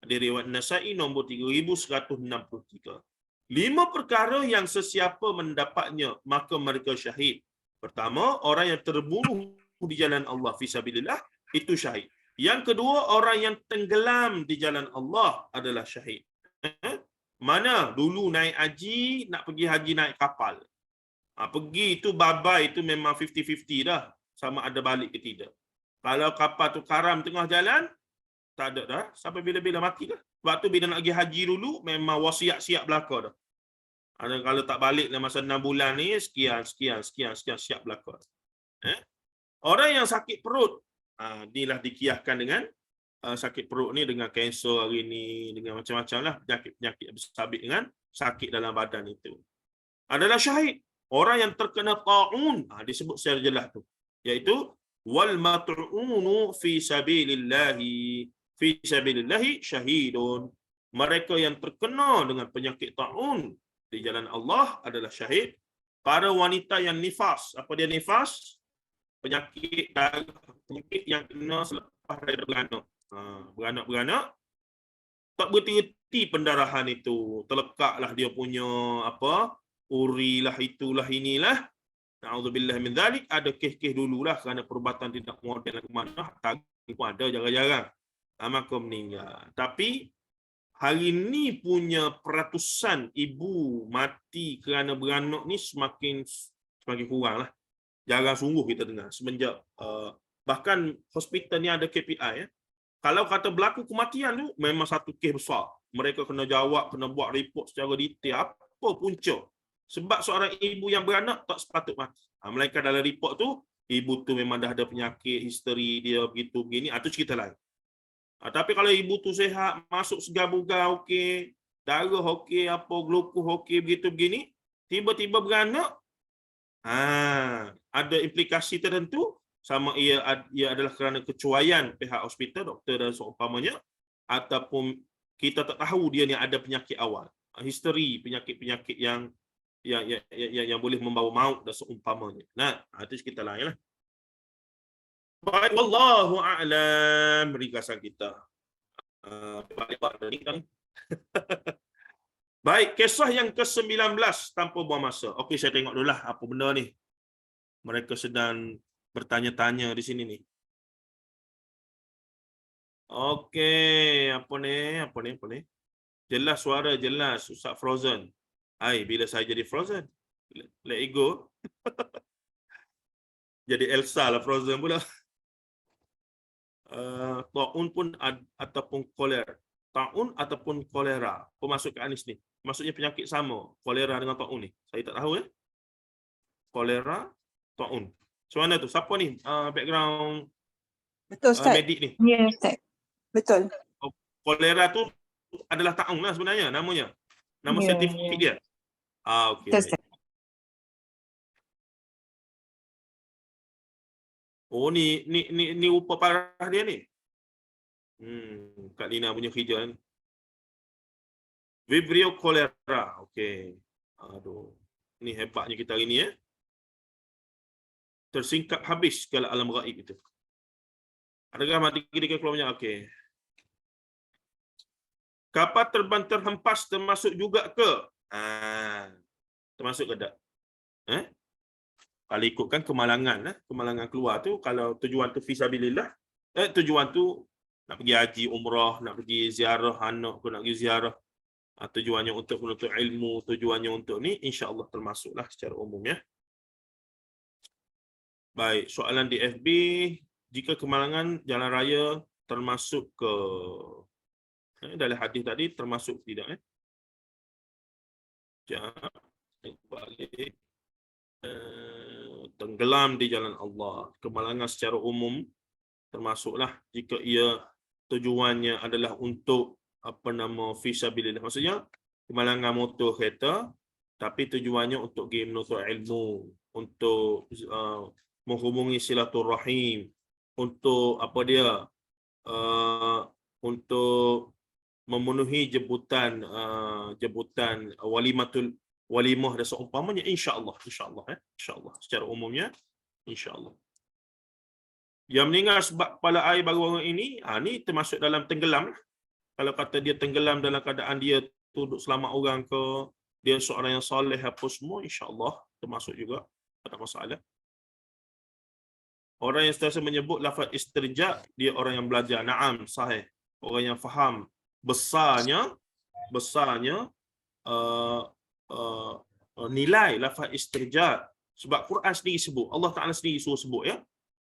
Di riwayat Nasa'i nombor 3163. 5 perkara yang sesiapa mendapatnya maka mereka syahid. Pertama, orang yang terbunuh di jalan Allah fi sabilillah itu syahid. Yang kedua, orang yang tenggelam di jalan Allah adalah syahid. Mana dulu naik haji, nak pergi haji naik kapal. Pergi itu babai itu memang 50-50 dah. Sama ada balik ke tidak. Kalau kapal tu karam tengah jalan, tak ada dah. Sampai bila-bila mati dah. Sebab tu bila nak pergi haji dulu, memang wasiat siap belaka dah. Kalau tak balik dalam masa 6 bulan ni, sekian, siap belaka. Orang yang sakit perut, inilah dikiaskan dengan sakit perut ni dengan kanser hari ni, dengan macam-macam lah. Penyakit bersabit dengan sakit dalam badan itu. Adalah syahid. Orang yang terkena ta'un, disebut secara jelas tu. Iaitu wal mat'unu fi sabilillahi syahidun. Mereka yang terkena dengan penyakit ta'un di jalan Allah adalah syahid. Para wanita yang nifas, apa dia nifas? Penyakit yang kena selepas daripada beranak. Tak berhenti pendarahan itu, terlekaklah dia punya uri lah, itulah, inilah. Na'udzubillah min dzalik. Ada kes-kes dululah kerana perubatan tidak moden ke mana, tadi pun ada jarang-jarang. Maka meninggal. Tapi hari ni punya peratusan ibu mati kerana beranak ni semakin kurang lah. Jarang sungguh kita dengar. Semenjak bahkan hospital ni ada KPI. Kalau kata berlaku kematian tu, memang satu kes besar. Mereka kena jawab, kena buat report secara detail. Apa punca? Sebab seorang ibu yang beranak tak sepatut mati. Melainkan dalam report tu, ibu tu memang dah ada penyakit, history dia begitu begini, itu cerita lain. Tapi kalau ibu tu sihat, masuk segar-bugar okey, darah okey, glukos okey, begitu begini, tiba-tiba beranak, ada implikasi tertentu, sama ia adalah kerana kecuaian pihak hospital, doktor dan seumpamanya, ataupun kita tak tahu dia ni ada penyakit awal. History penyakit-penyakit yang boleh membawa maut dan seumpamanya. Itu cerita lain lah. Baik, wallahu a'lam, ringkasan kita. Baik, kisah yang ke-19 tanpa buang masa. Okey, saya tengok dulu lah apa benda ni. Mereka sedang bertanya-tanya di sini ni. Okey, apa ni? Jelas suara, jelas. Ustaz Frozen. Bila saya jadi Frozen? Let it go. Jadi Elsa lah Frozen pula. Ta'un pun ataupun kolera. Ta'un ataupun kolera. Masuk ke Anis ni. Maksudnya penyakit sama. Kolera dengan ta'un ni. Saya tak tahu Kolera, ta'un. Macam mana tu? Siapa ni? Background Betul, Ustaz. medik ni. Ya, Ustaz. Betul. Kolera tu adalah ta'un lah sebenarnya namanya. Nama Ya, saintifik dia. Okey. Betul, Ustaz. Oh, ni rupa parah dia ni. Kak Lina punya kerja ni. Vibrio cholera. Okey. Aduh. Ni hebatnya kita hari ni Tersingkap habis segala alam gaib itu. Adakah mati ketika keluarnya? Okey. Kapal terbang terhempas termasuk juga ke? Termasuk ke tak? Kalau ikutkan kemalangan, kemalangan keluar tu, kalau tujuan tu fisabilillah, tujuan tu nak pergi haji, umrah, nak pergi ziarah anak, nak pergi ziarah, tujuannya untuk menuntut ilmu, tujuannya untuk ni, insya-Allah termasuklah secara umum ya. Baik, soalan di FB, jika kemalangan jalan raya termasuk ke dalam hadis tadi termasuk tidak balik tenggelam di jalan Allah. Kemalangan secara umum termasuklah jika ia tujuannya adalah untuk fisabilillah. Maksudnya kemalangan motor kereta tapi tujuannya untuk pergi menuntut ilmu, untuk menghubungi silaturahim, untuk untuk memenuhi jemputan walimah dan seumpamanya, insya-Allah secara umumnya insya-Allah. Yang meninggal sebab kepala air baru-baru ini, ni termasuk dalam tenggelam. Kalau kata dia tenggelam dalam keadaan dia duduk selamat orang ke, dia seorang yang soleh apa semua, insya-Allah termasuk juga, tak ada masalah. Orang yang sentiasa menyebut lafaz istirja, dia orang yang belajar. Naam, sahih. Orang yang faham besarnya nilai lafaz istirja. Sebab Quran sendiri sebut, Allah Taala sendiri suruh sebut ya.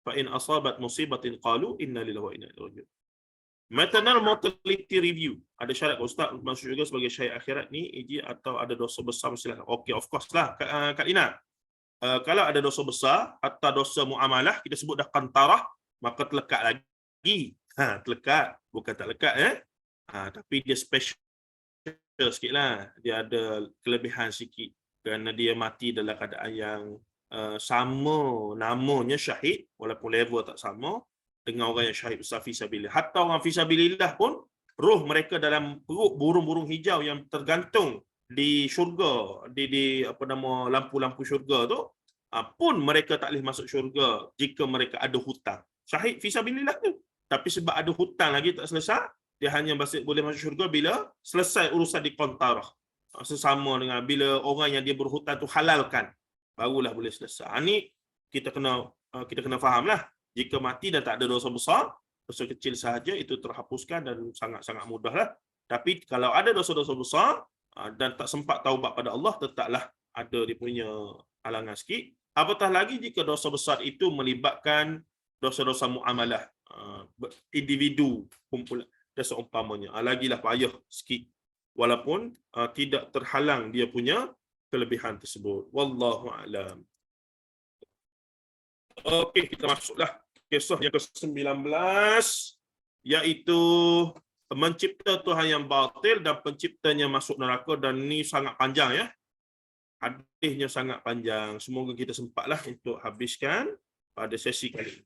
Fa in asabat musibatin qalu inna lillahi wa inna ilaihi raji'un. Maternal mortality review. Ada syarat Ustaz masuk juga sebagai syahid akhirat ni atau ada dosa besar silakan. Okey, of course lah Kak Lina. Kalau ada dosa besar atau dosa muamalah, kita sebut dah qantarah, maka terlekat lagi. Terlekat, bukan tak lekat tapi dia special sikitlah. Dia ada kelebihan sikit kerana dia mati dalam keadaan yang sama namanya syahid walaupun level tak sama dengan orang yang syahid besar fisabilillah. Hatta orang fisabilillah pun roh mereka dalam perut burung-burung hijau yang tergantung di syurga, di lampu-lampu syurga tu, pun mereka tak boleh masuk syurga jika mereka ada hutang. Syahid fisabilillah tu, tapi sebab ada hutang lagi tak selesai, dia hanya boleh masuk syurga bila selesai urusan di qantarah. Sesama dengan bila orang yang dia berhutang tu halalkan, barulah boleh selesai. Ni kita kena fahamlah. Jika mati dan tak ada dosa besar, dosa kecil sahaja itu terhapuskan dan sangat-sangat mudahlah. Tapi kalau ada dosa-dosa besar dan tak sempat taubat pada Allah, tetaplah ada dia punya halangan sikit. Apatah lagi jika dosa besar itu melibatkan dosa-dosa muamalah, individu, kumpulan dan seumpamanya. Lagilah payah sikit. Walaupun tidak terhalang dia punya kelebihan tersebut. Wallahu a'lam. Okey, kita masuklah kisah yang ke-19, iaitu mencipta Tuhan yang batil dan penciptanya masuk neraka, dan ni sangat panjang ya. Hadisnya sangat panjang. Semoga kita sempatlah untuk habiskan pada sesi kali ini.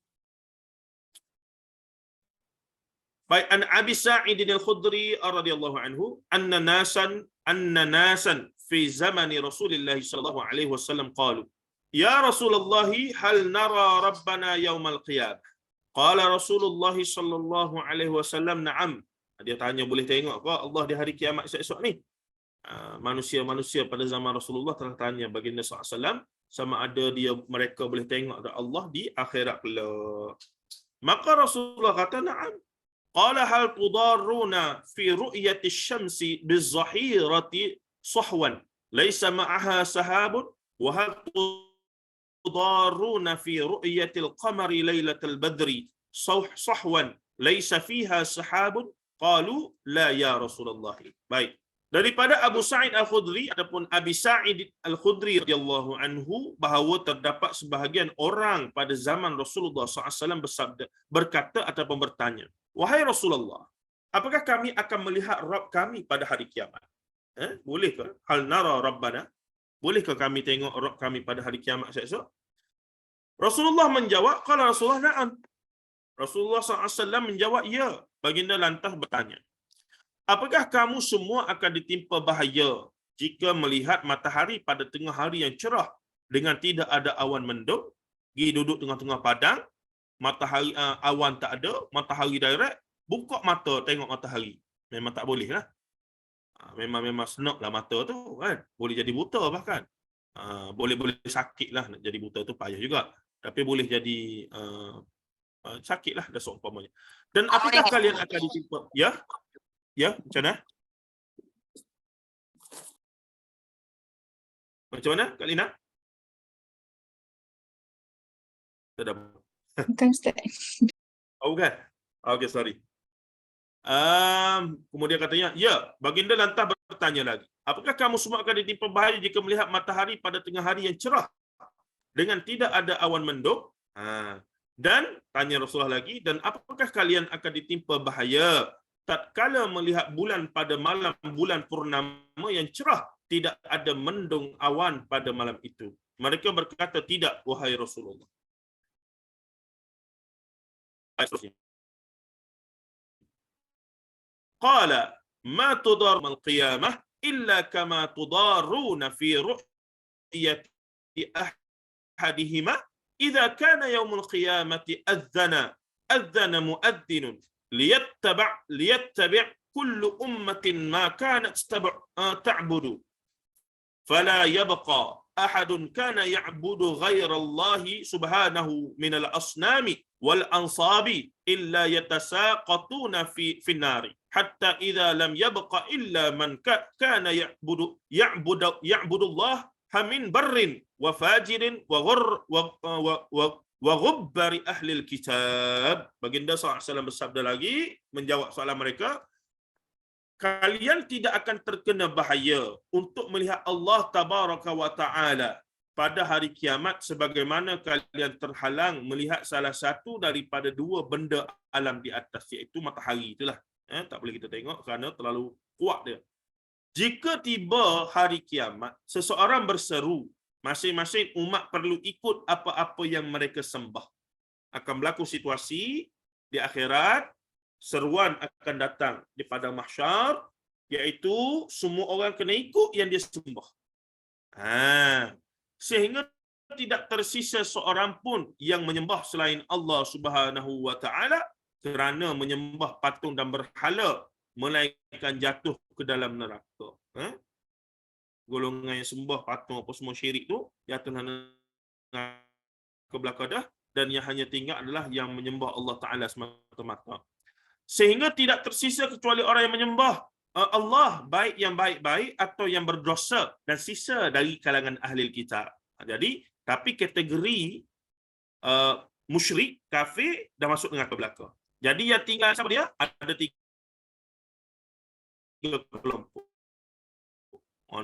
Baik, an Abi Sa'id al-Khudri radhiyallahu anhu anna nasan fi zamani Rasulillah sallallahu alaihi wasallam qalu ya Rasulullah hal nara rabbana yaumal qiyamah. Qala Rasulullah sallallahu alaihi wasallam na'am. Dia tanya boleh tengok ke Allah di hari kiamat esok ni? Manusia-manusia pada zaman Rasulullah telah tanya baginda sallallahu alaihi wasallam sama ada mereka boleh tengok Allah di akhirat kelak. Maka Rasulullah kata na'am. Qala hal tudarruna fi ru'yati asy-syamsi biz-zahirati sahwan laysa ma'aha sahabun wa hal tudarruna fi ru'yati al-qamari lailatal badri sahwan laysa fiha sahabun qalu la ya Rasulullah. Baik. Daripada Abu Sa'id Al-Khudri ataupun Abi Sa'id Al-Khudri radhiyallahu anhu bahawa terdapat sebahagian orang pada zaman Rasulullah SAW bersabda, berkata ataupun bertanya, wahai Rasulullah, apakah kami akan melihat Rabb kami pada hari kiamat? Bolehkah? Hal nara Rabbana? Bolehkah kami tengok Rabb kami pada hari kiamat esok? Rasulullah menjawab, qala Rasulullah na'am. Rasulullah SAW menjawab, ya. Baginda lantas bertanya, apakah kamu semua akan ditimpa bahaya jika melihat matahari pada tengah hari yang cerah dengan tidak ada awan mendung, pergi duduk tengah-tengah padang, matahari awan tak ada, matahari direct, buka mata tengok matahari. Memang tak boleh lah. Memang senoklah mata tu kan. Boleh jadi buta bahkan. Boleh sakitlah, nak jadi buta tu payah juga. Tapi boleh jadi sakitlah dah seumpamanya. Dan apakah kalian akan ditimpa? Ya? Macam mana? Macam mana Kak Lina? Tidak. Bukan Ustaz. Oh bukan? Okay, sorry. Kemudian katanya, ya, baginda lantas bertanya lagi. Apakah kamu semua akan ditimpa bahaya jika melihat matahari pada tengah hari yang cerah dengan tidak ada awan mendung? Dan tanya Rasulullah lagi, dan apakah kalian akan ditimpa bahaya tatkala melihat bulan pada malam bulan purnama yang cerah, tidak ada mendung awan pada malam itu? Mereka berkata, tidak, wahai Rasulullah. Qala ma tudar al-qiyamah illa kama tudaruna fi ru'yati ahadihima idza kana yaumul qiyamati adzana muadzin liyattabi' kullu ummatin ma kanat ta'budu fala yabqa ahadun kana ya'budu ghayra Allah subhanahu min al-asnami wal ansabi illa yatasaqatuna fi an-nar hatta idza lam yabqa illa man kana ya'budu Allah min barrin wa fajirin wa ghubbari ahli al-kitab. Baginda SAW bersabda lagi menjawab soalan mereka, kalian tidak akan terkena bahaya untuk melihat Allah tabaraka wa taala pada hari kiamat sebagaimana kalian terhalang melihat salah satu daripada dua benda alam di atas, iaitu matahari itulah. Tak boleh kita tengok kerana terlalu kuat dia. Jika tiba hari kiamat, seseorang berseru, masing-masing umat perlu ikut apa-apa yang mereka sembah. Akan berlaku situasi di akhirat, seruan akan datang di padang mahsyar, iaitu semua orang kena ikut yang dia sembah. Sehingga tidak tersisa seorang pun yang menyembah selain Allah Subhanahu wa taala kerana menyembah patung dan berhala, melainkan jatuh ke dalam neraka. Golongan yang sembah patung apa semua syirik tu jatuh ke belakang dah, dan yang hanya tinggal adalah yang menyembah Allah Taala semata-mata. Sehingga tidak tersisa kecuali orang yang menyembah Allah, baik yang baik-baik atau yang berdosa, dan sisa dari kalangan ahli kitab. Jadi, tapi kategori musyrik, kafir dah masuk dengan ke belakang. Jadi yang tinggal sama dia ada 3 kelompok.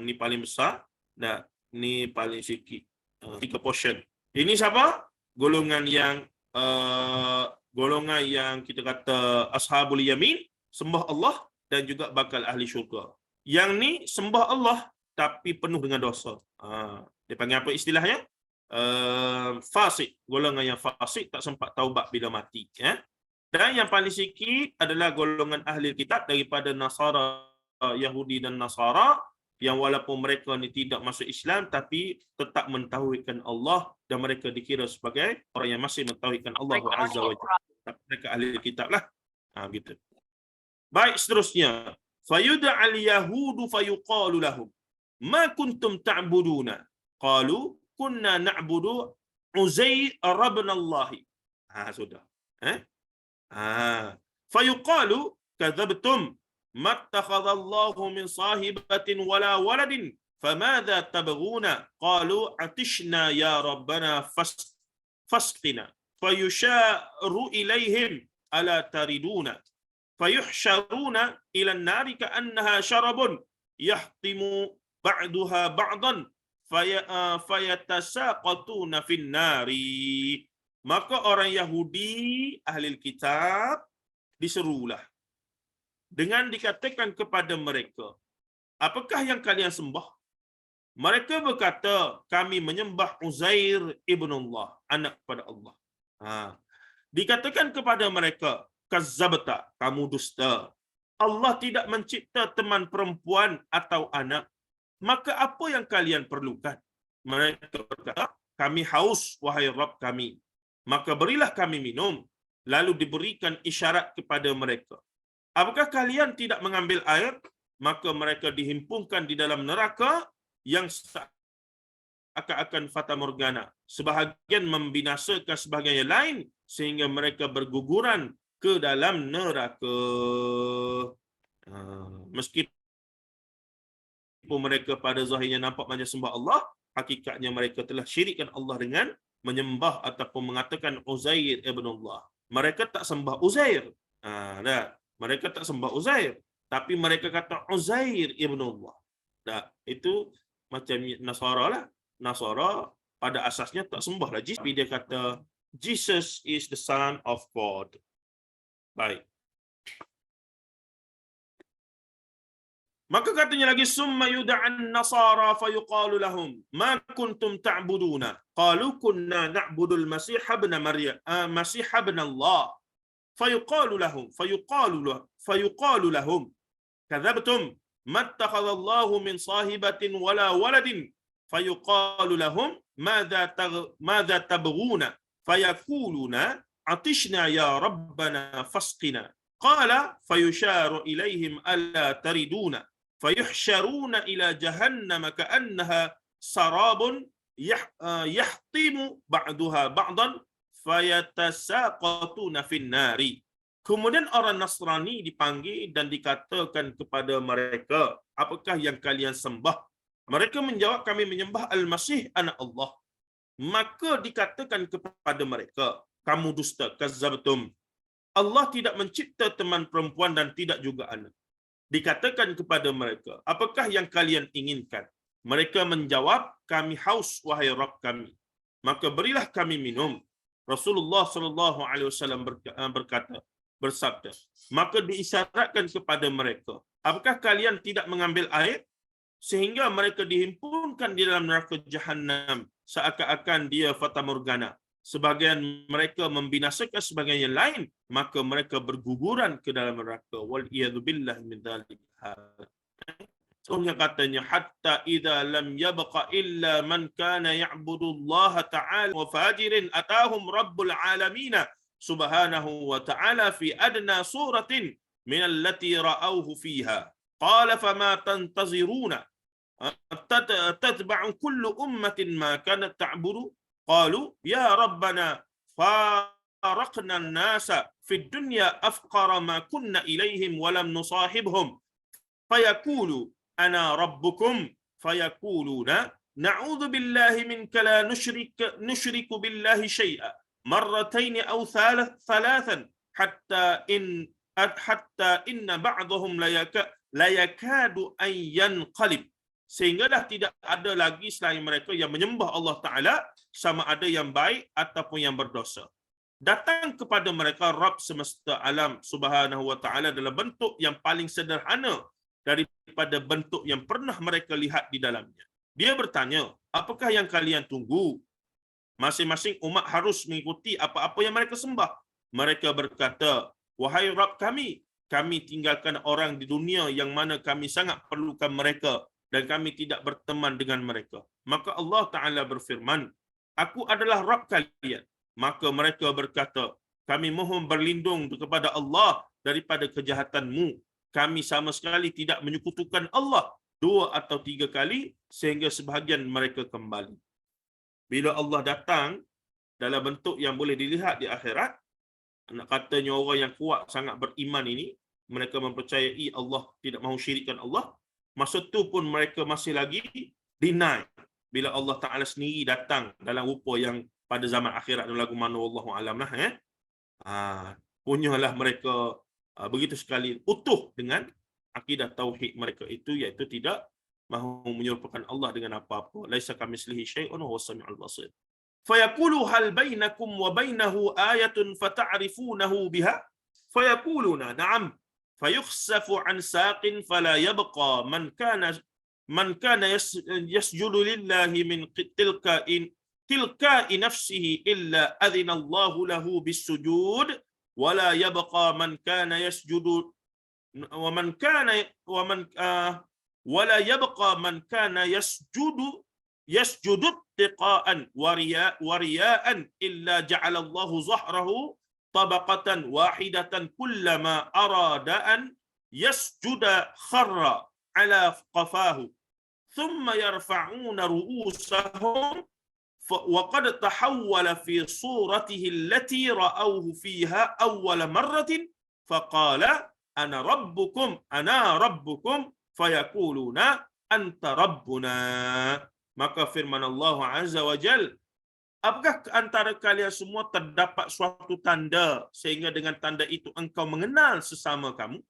Ni paling besar dan ni paling sikit. 3 portion. Ini siapa? Golongan yang kita kata ashabul yamin, sembah Allah dan juga bakal ahli syurga. Yang ni sembah Allah tapi penuh dengan dosa. Dia panggil apa istilahnya? Fasik. Golongan yang fasik, tak sempat taubat bila mati. Dan yang paling sikit adalah golongan ahli kitab daripada Nasara, Yahudi dan Nasara, yang walaupun mereka ni tidak masuk Islam tapi tetap mentauhidkan Allah, dan mereka dikira sebagai orang yang masih mentauhidkan Allah Azza wa Jalla. Mereka ahli kitab lah. Gitu. Baik, seterusnya. Fayud'al yahudu fayuqalu lahum ma kuntum ta'buduna qalu kunna na'budu Uzair ibn Allah. Sudah. Fayuqalu kadzabtum mattakhadallahu min sahibatin wala waladin famadha tabghuna qalu atishna ya rabbana fasqina fayusharu ilaihim ala tariduna fayuhsharuna ila an-nari ka'annaha syarabun yahtimu ba'daha ba'dan fayatasaqatuna fin nari. Maka orang Yahudi ahli kitab diserulah dengan dikatakan kepada mereka, apakah yang kalian sembah? Mereka berkata, kami menyembah Uzair ibn Allah, anak kepada Allah. Dikatakan kepada mereka, kazzabta, kamu dusta. Allah tidak mencipta teman perempuan atau anak. Maka apa yang kalian perlukan? Mereka berkata, kami haus, wahai Rabb kami. Maka berilah kami minum. Lalu diberikan isyarat kepada mereka. Apakah kalian tidak mengambil air? maka mereka dihimpunkan di dalam neraka yang akan fata morgana. Sebahagian membinasakan sebahagian yang lain sehingga mereka berguguran ke dalam neraka. Meskipun mereka pada zahirnya nampak macam sembah Allah, hakikatnya mereka telah syirikkan Allah dengan menyembah ataupun mengatakan Uzair ibn Allah. Mereka tak sembah Uzair. Mereka tak sembah Uzair, tapi mereka kata Uzair ibn Allah. Itu macam Nasara lah. Nasara pada asasnya tak sembah lagi, tapi dia kata Jesus is the son of God. Baik. Maka katanya lagi, summa yud'an nasara fayuqalu lahum ma kuntum ta'buduna qalu kunna na'budul masih ibn maryam masih ibn Allah fayuqalu lahum kadzabtum mattakhadha Allahu min sahibatin wala waladin fayuqalu lahum madza tabghuna fayaquluna atishna ya rabbana fasqina qala fayusharu ilaihim alla tariduna فيحشرون إلى جهنم كأنها سراب يحطم بعضها بعضا فيتساقطون في النار. Kemudian orang Nasrani dipanggil dan dikatakan kepada mereka, apakah yang kalian sembah? Mereka menjawab, kami menyembah Al-Masih anak Allah. Maka dikatakan kepada mereka, kamu dusta, kazzabtum. Allah tidak mencipta teman perempuan dan tidak juga anak. Dikatakan kepada mereka, apakah yang kalian inginkan? Mereka menjawab, kami haus wahai Rabb kami, maka berilah kami minum. Rasulullah SAW bersabda, maka diisyaratkan kepada mereka, apakah kalian tidak mengambil air? Sehingga mereka dihimpunkan di dalam neraka Jahannam seakan-akan dia fata morgana. Sebagian mereka membinasakan sebagian yang lain, maka mereka berguguran ke dalam neraka. Wal iyadu billah min dzalik. Sungguh katanya, hatta idza lam yabqa illa man kana ya'budu Allah ta'ala wa fajirin atahum rabbul alamin subhanahu wa ta'ala fi adna suratin min allati ra'awhu fiha. Qala fama tantaziruna tatba'u kullu ummatin ma kanat ta'budu. قالوا يا ربنا فارقنا الناس في الدنيا أفقر ما كنا إليهم ولم نصاحبهم فيقول أنا ربكم فيقولون نعوذ بالله منك لا نشرك بالله شيئا مرتين أو ثلاثا حتى إن بعضهم لا يكاد أن ينقلب. Sehinggalah tidak ada lagi selain mereka yang menyembah Allah Ta'ala, sama ada yang baik ataupun yang berdosa. Datang kepada mereka Rabb semesta alam Subhanahu wa Ta'ala dalam bentuk yang paling sederhana daripada bentuk yang pernah mereka lihat di dalamnya. Dia bertanya, apakah yang kalian tunggu? Masing-masing umat harus mengikuti apa-apa yang mereka sembah. Mereka berkata, wahai Rabb kami tinggalkan orang di dunia yang mana kami sangat perlukan mereka dan kami tidak berteman dengan mereka. Maka Allah Ta'ala berfirman, aku adalah Rabb kalian. Maka mereka berkata, kami mohon berlindung kepada Allah daripada kejahatanmu. Kami sama sekali tidak menyekutukan Allah 2 atau 3 kali sehingga sebahagian mereka kembali. Bila Allah datang dalam bentuk yang boleh dilihat di akhirat, nak katanya orang yang kuat sangat beriman ini, mereka mempercayai Allah, tidak mahu syirikkan Allah. Masa tu pun mereka masih lagi deny bila Allah Ta'ala sendiri datang dalam rupa yang pada zaman akhirat dalam lagu mana wallahu alam lah punyalah mereka begitu sekali utuh dengan akidah tauhid mereka itu, iaitu tidak mahu menyerupakan Allah dengan apa-apa. Laisa kamitslihi syai'un wa huwas samiul basir. Fayaqulu hal bainakum wa bainahu ayatun fata'rifunahu biha fayaquluna na'am فيخسف عن ساق فلا يبقى من كان يسجد لله من تلقاء نفسه إلا أذن الله له بالسجود ولا يبقى من كان يسجد ولا يبقى من كان يسجد اتقاء ورياء إلا جعل الله ظهره طبقة واحدة كلما أراد أن yasjuda kharra ala qafahu thumma yarfa'una ru'usahum وقد تحول في صورته التي رأوه فيها أول مرة فقال أنا ربكم فيقولون أنت ربنا. Maka firman Allah Azza wa Jal, apakah antara kalian semua terdapat suatu tanda sehingga dengan tanda itu engkau mengenal sesama kamu?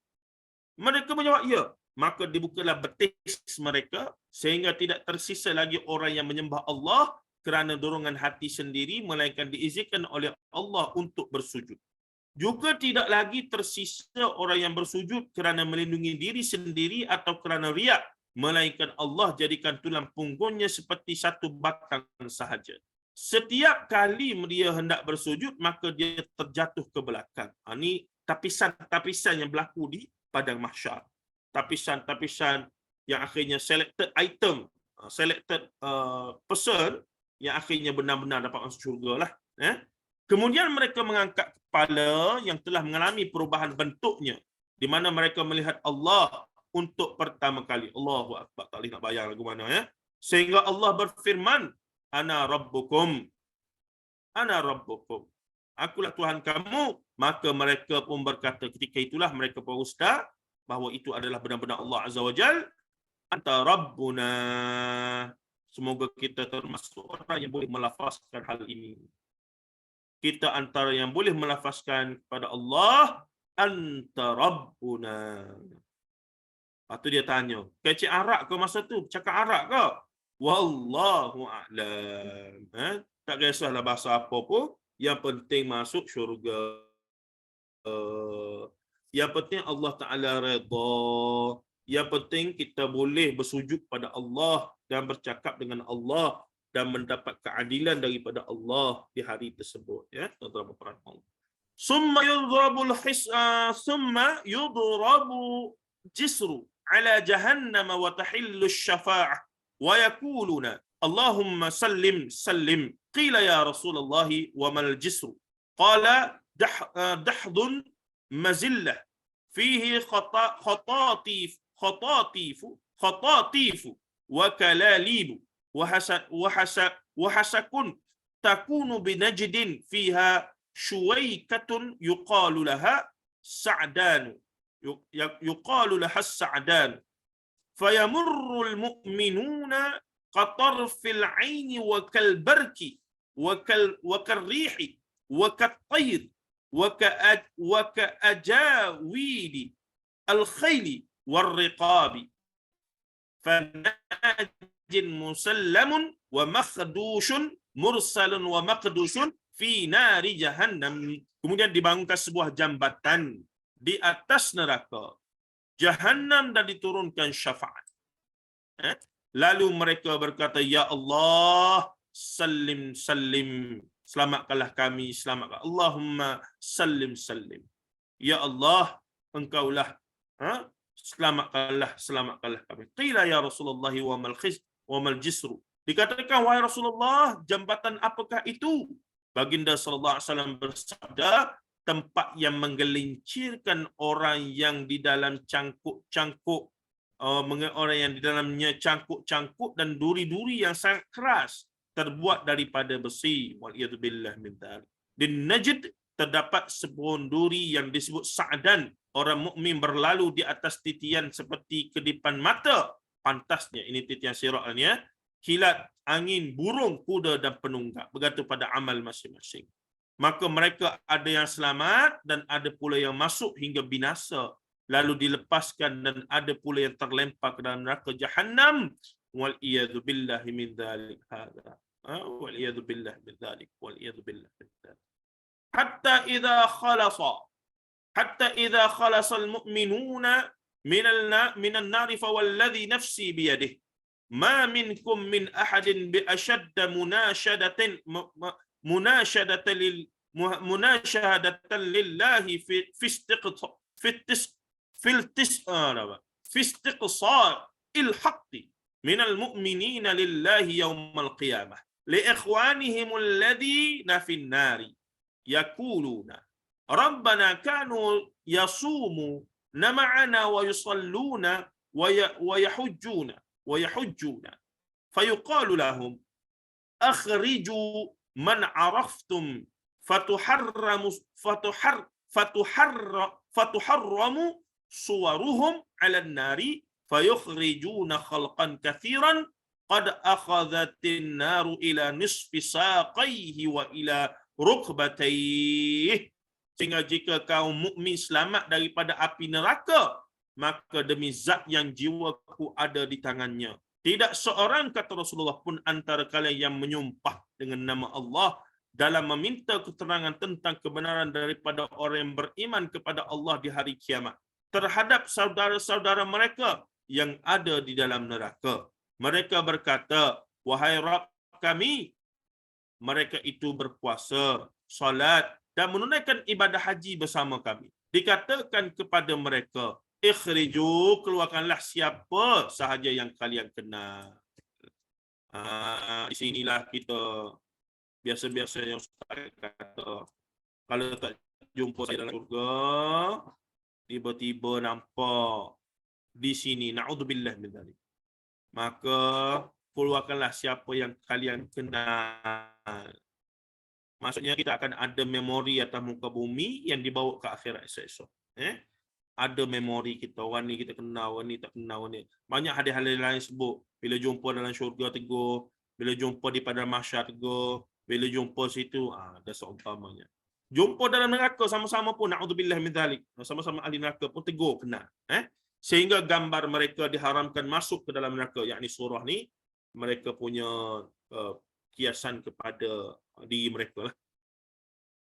Mereka menjawab ya. Maka dibukalah betis mereka sehingga tidak tersisa lagi orang yang menyembah Allah kerana dorongan hati sendiri, melainkan diizinkan oleh Allah untuk bersujud. Juga tidak lagi tersisa orang yang bersujud kerana melindungi diri sendiri atau kerana riak, melainkan Allah jadikan tulang punggungnya seperti satu batang sahaja. Setiap kali dia hendak bersujud, maka dia terjatuh ke belakang. Ini tapisan-tapisan yang berlaku di padang mahsyar. Tapisan-tapisan yang akhirnya selected item, selected person yang akhirnya benar-benar dapat masuk syurga lah. Kemudian mereka mengangkat kepala yang telah mengalami perubahan bentuknya, di mana mereka melihat Allah untuk pertama kali. Allahu Akbar. Tak boleh nak bayang lagu mana ya. Sehingga Allah berfirman, Ana Rabbukum. Akulah Tuhan kamu. Maka mereka pun berkata ketika itulah mereka berusdah bahawa itu adalah benar-benar Allah Azza wa Jal. Anta Rabbuna. Semoga kita termasuk orang yang boleh melafazkan hal ini. Kita antara yang boleh melafazkan kepada Allah, Anta Rabbuna. Lepas tu dia tanya, kecik Arab ke masa tu? Cakap Arab ke? Wallahu a'lam. Tak kisahlah bahasa apa pun. Yang penting masuk syurga. Yang penting Allah Ta'ala redha. Yang penting kita boleh bersujud pada Allah dan bercakap dengan Allah dan mendapat keadilan daripada Allah di hari tersebut. Ya, tuan-tuan dan puan. Summa yudrabu jisru ala jahannam wa tahillu syafa'ah wa yaquluna Allahumma sallim sallim. Qila ya Rasulullah wa mal jisru? Qala dahdun mazillah fihi خطاطيف وكلاليب وحسك تكون بنجد فيها شويكة يقال لها السعدان فيمر المؤمنون كطرف العين وكالبرك وكالريح وكالطير وكأجاويد الخيل والرقاب فناج مسلم ومخدوش مرسل ومقدوش في نار جهنم. Kemudian dibangunkan sebuah jambatan di atas neraka Jahannam dan diturunkan syafaat. Lalu mereka berkata, Ya Allah, sallim sallim, selamatkanlah kami, selamatkan. Allahumma sallim sallim. Ya Allah, engkaulah selamatkanlah kami. Qila ya Rasulullah wa mal jisru. Dikatakan, wahai Rasulullah, jambatan apakah itu? Baginda sallallahu alaihi wasallam bersabda, tempat yang menggelincirkan orang yang di dalam cangkuk-cangkuk, orang yang di dalamnya cangkuk-cangkuk dan duri-duri yang sangat keras terbuat daripada besi. Waliyadzubillah min dzalik. Di Najd terdapat sebuah duri yang disebut Sa'dan. Orang mukmin berlalu di atas titian seperti kedipan mata. Pantasnya, ini titian siratnya, kilat angin, burung, kuda dan penunggak. Bergantung pada amal masing-masing. Maka mereka ada yang selamat dan ada pula yang masuk hingga binasa, lalu dilepaskan, dan ada pula yang terlempar ke dalam neraka Jahannam. Wal-iyadhu billahi min dhalik hadha. Wal-iyadhu billahi min dhalik. Wal-iyadhu billahi min dhalik. Hatta idha khalasa al-mu'minuna minan nari fawalladhi nafsi biyadih. Ma minkum min ahadin bi ashadda munashadatan lillahi fi istiqsar il-haqqi min al-mu'minina lillahi yawm al-qiyamah li ikhwanihim alladhina fi an-nari yaquluna rabbana kanu yasumu ma'ana wa yusalluna wa yahujjuna fayuqalu lahum akhriju man araftum fatuharramu suwaruhum 'ala an-nari fayukhrijuna khalqan katsiran qad akhadhatin naru ila nisfi saqaihi wa ila rukbatayhi. Sehingga jika kaum mukmin selamat daripada api neraka, maka demi zat yang jiwaku ada di tangannya, tidak seorang, kata Rasulullah, pun antara kalian yang menyumpah dengan nama Allah dalam meminta keterangan tentang kebenaran daripada orang yang beriman kepada Allah di hari kiamat terhadap saudara-saudara mereka yang ada di dalam neraka. Mereka berkata, wahai Rabb kami, mereka itu berpuasa, salat dan menunaikan ibadah haji bersama kami. Dikatakan kepada mereka, ikhriju, keluarkanlah siapa sahaja yang kalian kenal. Di sinilah kita biasa-biasa yang Ustaz kata, kalau tak jumpa saya dalam surga, tiba-tiba nampak di sini, na'udzubillah min dzalik, maka keluarkanlah siapa yang kalian kenal. Maksudnya kita akan ada memori atas muka bumi yang dibawa ke akhirat esok-esok. Ada memori kita, orang ni kita kenal, orang ni tak kenal, orang ni. Banyak hadis-hadis lain sebut, bila jumpa dalam syurga tegur, bila jumpa di padang mahsyar tegur, bila jumpa situ, ada seumpamanya. Jumpa dalam neraka sama-sama pun, na'udzubillah min dzalik, sama-sama ahli neraka pun tegur, kenal. Sehingga gambar mereka diharamkan masuk ke dalam neraka, yakni surah ni, mereka punya kiasan kepada diri mereka lah.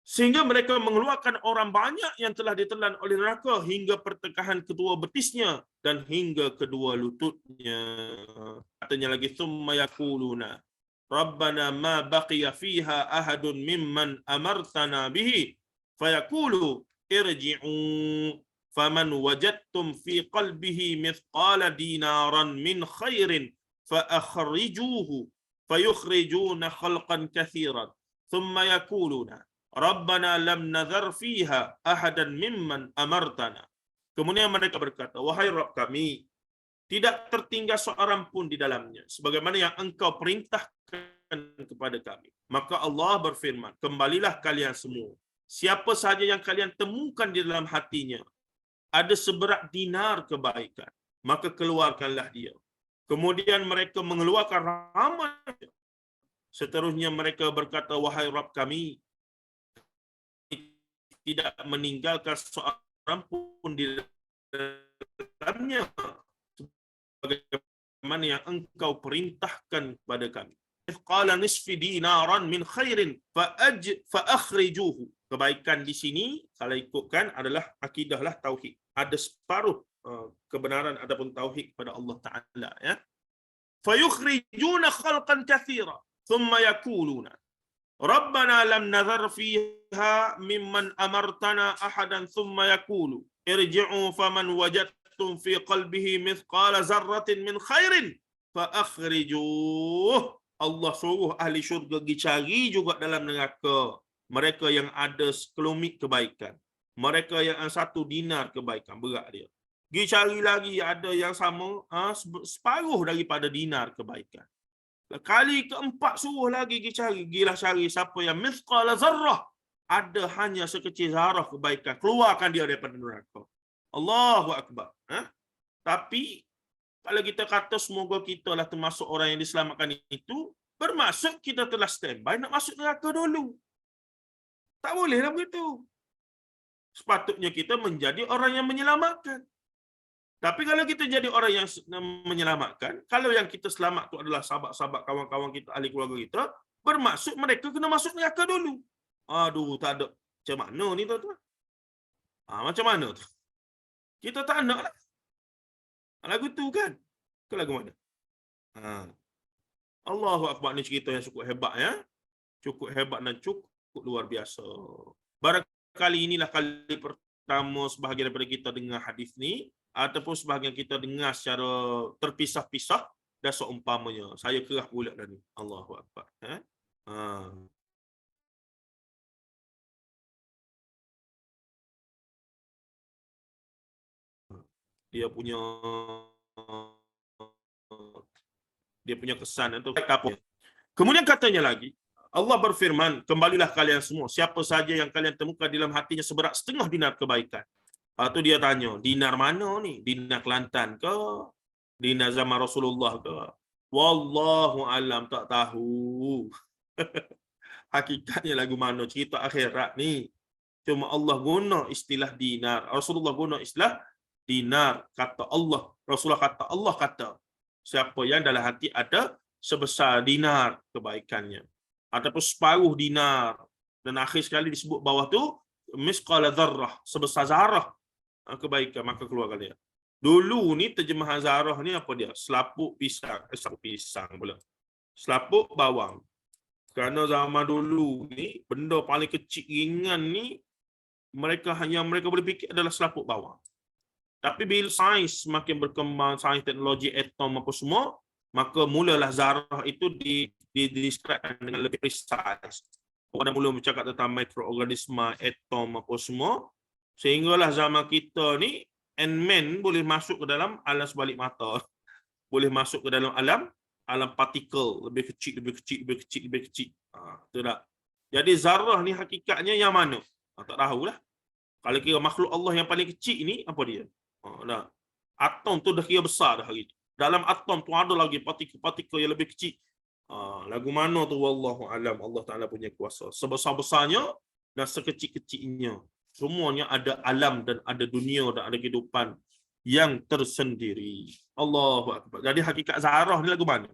Sehingga mereka mengeluarkan orang banyak yang telah ditelan oleh neraka hingga pertengahan kedua betisnya dan hingga kedua lututnya. Katanya lagi, thumma yaquluna rabbana ma baqiya fiha ahadun mimman amartana bihi fayaqulu irji'u faman wajadtum fi qalbihi mithqala dinaran min khairin fa akhrijuhu fayukhrijuna khalqan katsiran thumma yaquluna rabbana lam nadhar fiha ahadan mimman amartana. Kemudian mereka berkata, wahai Rabb kami, tidak tertinggal seorang pun di dalamnya sebagaimana yang engkau perintahkan kepada kami. Maka Allah berfirman, kembalilah kalian semua, siapa sahaja yang kalian temukan di dalam hatinya ada seberat dinar kebaikan, maka keluarkanlah dia. Kemudian mereka mengeluarkan ramai. Seterusnya mereka berkata, wahai Rabb kami, tidak meninggalkan seorang pun di dalamnya sebagaimana yang engkau perintahkan kepada kami. Qala nisfi dinaran min khairin fa akhrijuhu. Kebaikan di sini kalau ikutkan adalah akidahlah tauhid. Ada separuh kebenaran adapun tauhid kepada Allah Taala, ya. Fayukhrijuna khalqan katsira thumma yaquluna rabbana lam nadhar fiha mimman amartana ahadan thumma yaqulu irji'u faman wajadtum fi qalbihi mithqala zarratin min khairin fa akhrijuh. Allah suruh ahli syurga pergi cari juga dalam neraka mereka yang ada sekelumit kebaikan, mereka yang satu dinar kebaikan, berat dia. Pergi cari lagi ada yang sama separuh daripada dinar kebaikan. Kali keempat suruh lagi pergi cari, gilah cari siapa yang mithqala zarrah, ada hanya sekecil zarah kebaikan, keluarkan dia daripada neraka. Allahu akbar. Tapi kalau kita kata semoga kita lah termasuk orang yang diselamatkan itu, bermaksud kita telah standby nak masuk neraka dulu. Tak boleh lah begitu. Sepatutnya kita menjadi orang yang menyelamatkan. Tapi kalau kita jadi orang yang menyelamatkan, kalau yang kita selamat tu adalah sahabat-sahabat, kawan-kawan kita, ahli keluarga kita, bermaksud mereka kena masuk neraka dulu. Aduh, tak ada. Macam mana ni tuan-tuan? Macam mana tu? Kita tak nak lah. Lagu tu kan? Ke lagu mana? Allahu Akbar, ni cerita yang cukup hebat, ya. Cukup hebat dan cukup luar biasa. Barangkali inilah kali pertama sebahagian daripada kita dengar hadis ni, ataupun sebahagian kita dengar secara terpisah-pisah dan seumpamanya. Saya kerah pula dah ni. Allahu Akbar. dia punya kesan atau apa. Kemudian katanya lagi, Allah berfirman, kembalilah kalian semua, siapa saja yang kalian temukan dalam hatinya seberat setengah dinar kebaikan. Lepas tu dia tanya, dinar mana ni? Dinar Kelantan ke? Dinar zaman Rasulullah ke? Wallahu alam, tak tahu. Hakikatnya lagu mana cerita akhirat ni. Cuma Allah guna istilah dinar. Rasulullah guna istilah dinar. Kata Allah. Rasulullah kata, Allah kata, siapa yang dalam hati ada sebesar dinar kebaikannya. Ataupun separuh dinar. Dan akhir sekali disebut bawah tu, misqala dzarrah, sebesar zarah kebaikan, maka keluar kalian. Dulu ni terjemahan zarah ni apa dia? Selaput pisang. Selaput pisang pula. Selaput bawang. Kerana zaman dulu ni, benda paling kecil ringan ni, mereka boleh fikir adalah selaput bawang. Tapi bila sains semakin berkembang, sains teknologi atom apa semua, maka mulalah zarah itu di-describe dengan lebih precise. Orang mula bercakap tentang mikroorganisma, atom apa semua, sehinggalah zaman kita ni, Ant-Man boleh masuk ke dalam alam sebalik mata. Boleh masuk ke dalam alam partikel, lebih kecil. Betul tak? Jadi zarah ni hakikatnya yang mana? Tak tahulah. Kalau kira makhluk Allah yang paling kecil ni, apa dia? Atom tu dah kira besar dah hari tu. Dalam atom tu ada lagi partikel-partikel yang lebih kecil. Lagu mana tu wallahu alam, Allah Taala punya kuasa. Sebesar-besarnya dan sekecil-kecilnya. Semuanya ada alam dan ada dunia dan ada kehidupan yang tersendiri. Allahu akbar. Jadi hakikat zarah ni lagu mana?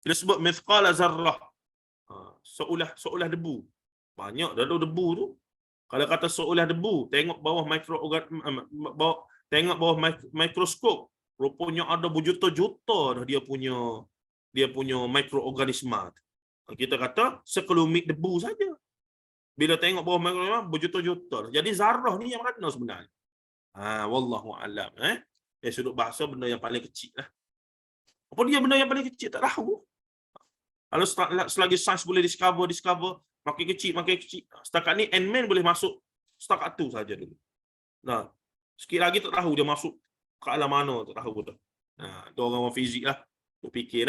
Dia sebut mithqala zarrah. Seulah debu. Banyak dah debu tu. Kalau kata seulah debu, tengok bawah mikroskop, rupanya ada berjuta-juta dah dia punya mikroorganisma. Kita kata sekelumit debu saja. Bila tengok bawah mikroskop berjuta-juta. Jadi zarah ni yang mana sebenarnya? Wallahu alam. Dari sudut bahasa benda yang paling kecil lah. Apa dia benda yang paling kecil? Tak tahu. Kalau selagi sains boleh discover, makin kecil. Setakat ni Ant-Man boleh masuk setakat tu saja dulu. Nah, sikit lagi tak tahu dia masuk ke alam mana, tak tahu betul. Itu orang fizik lah. Berfikir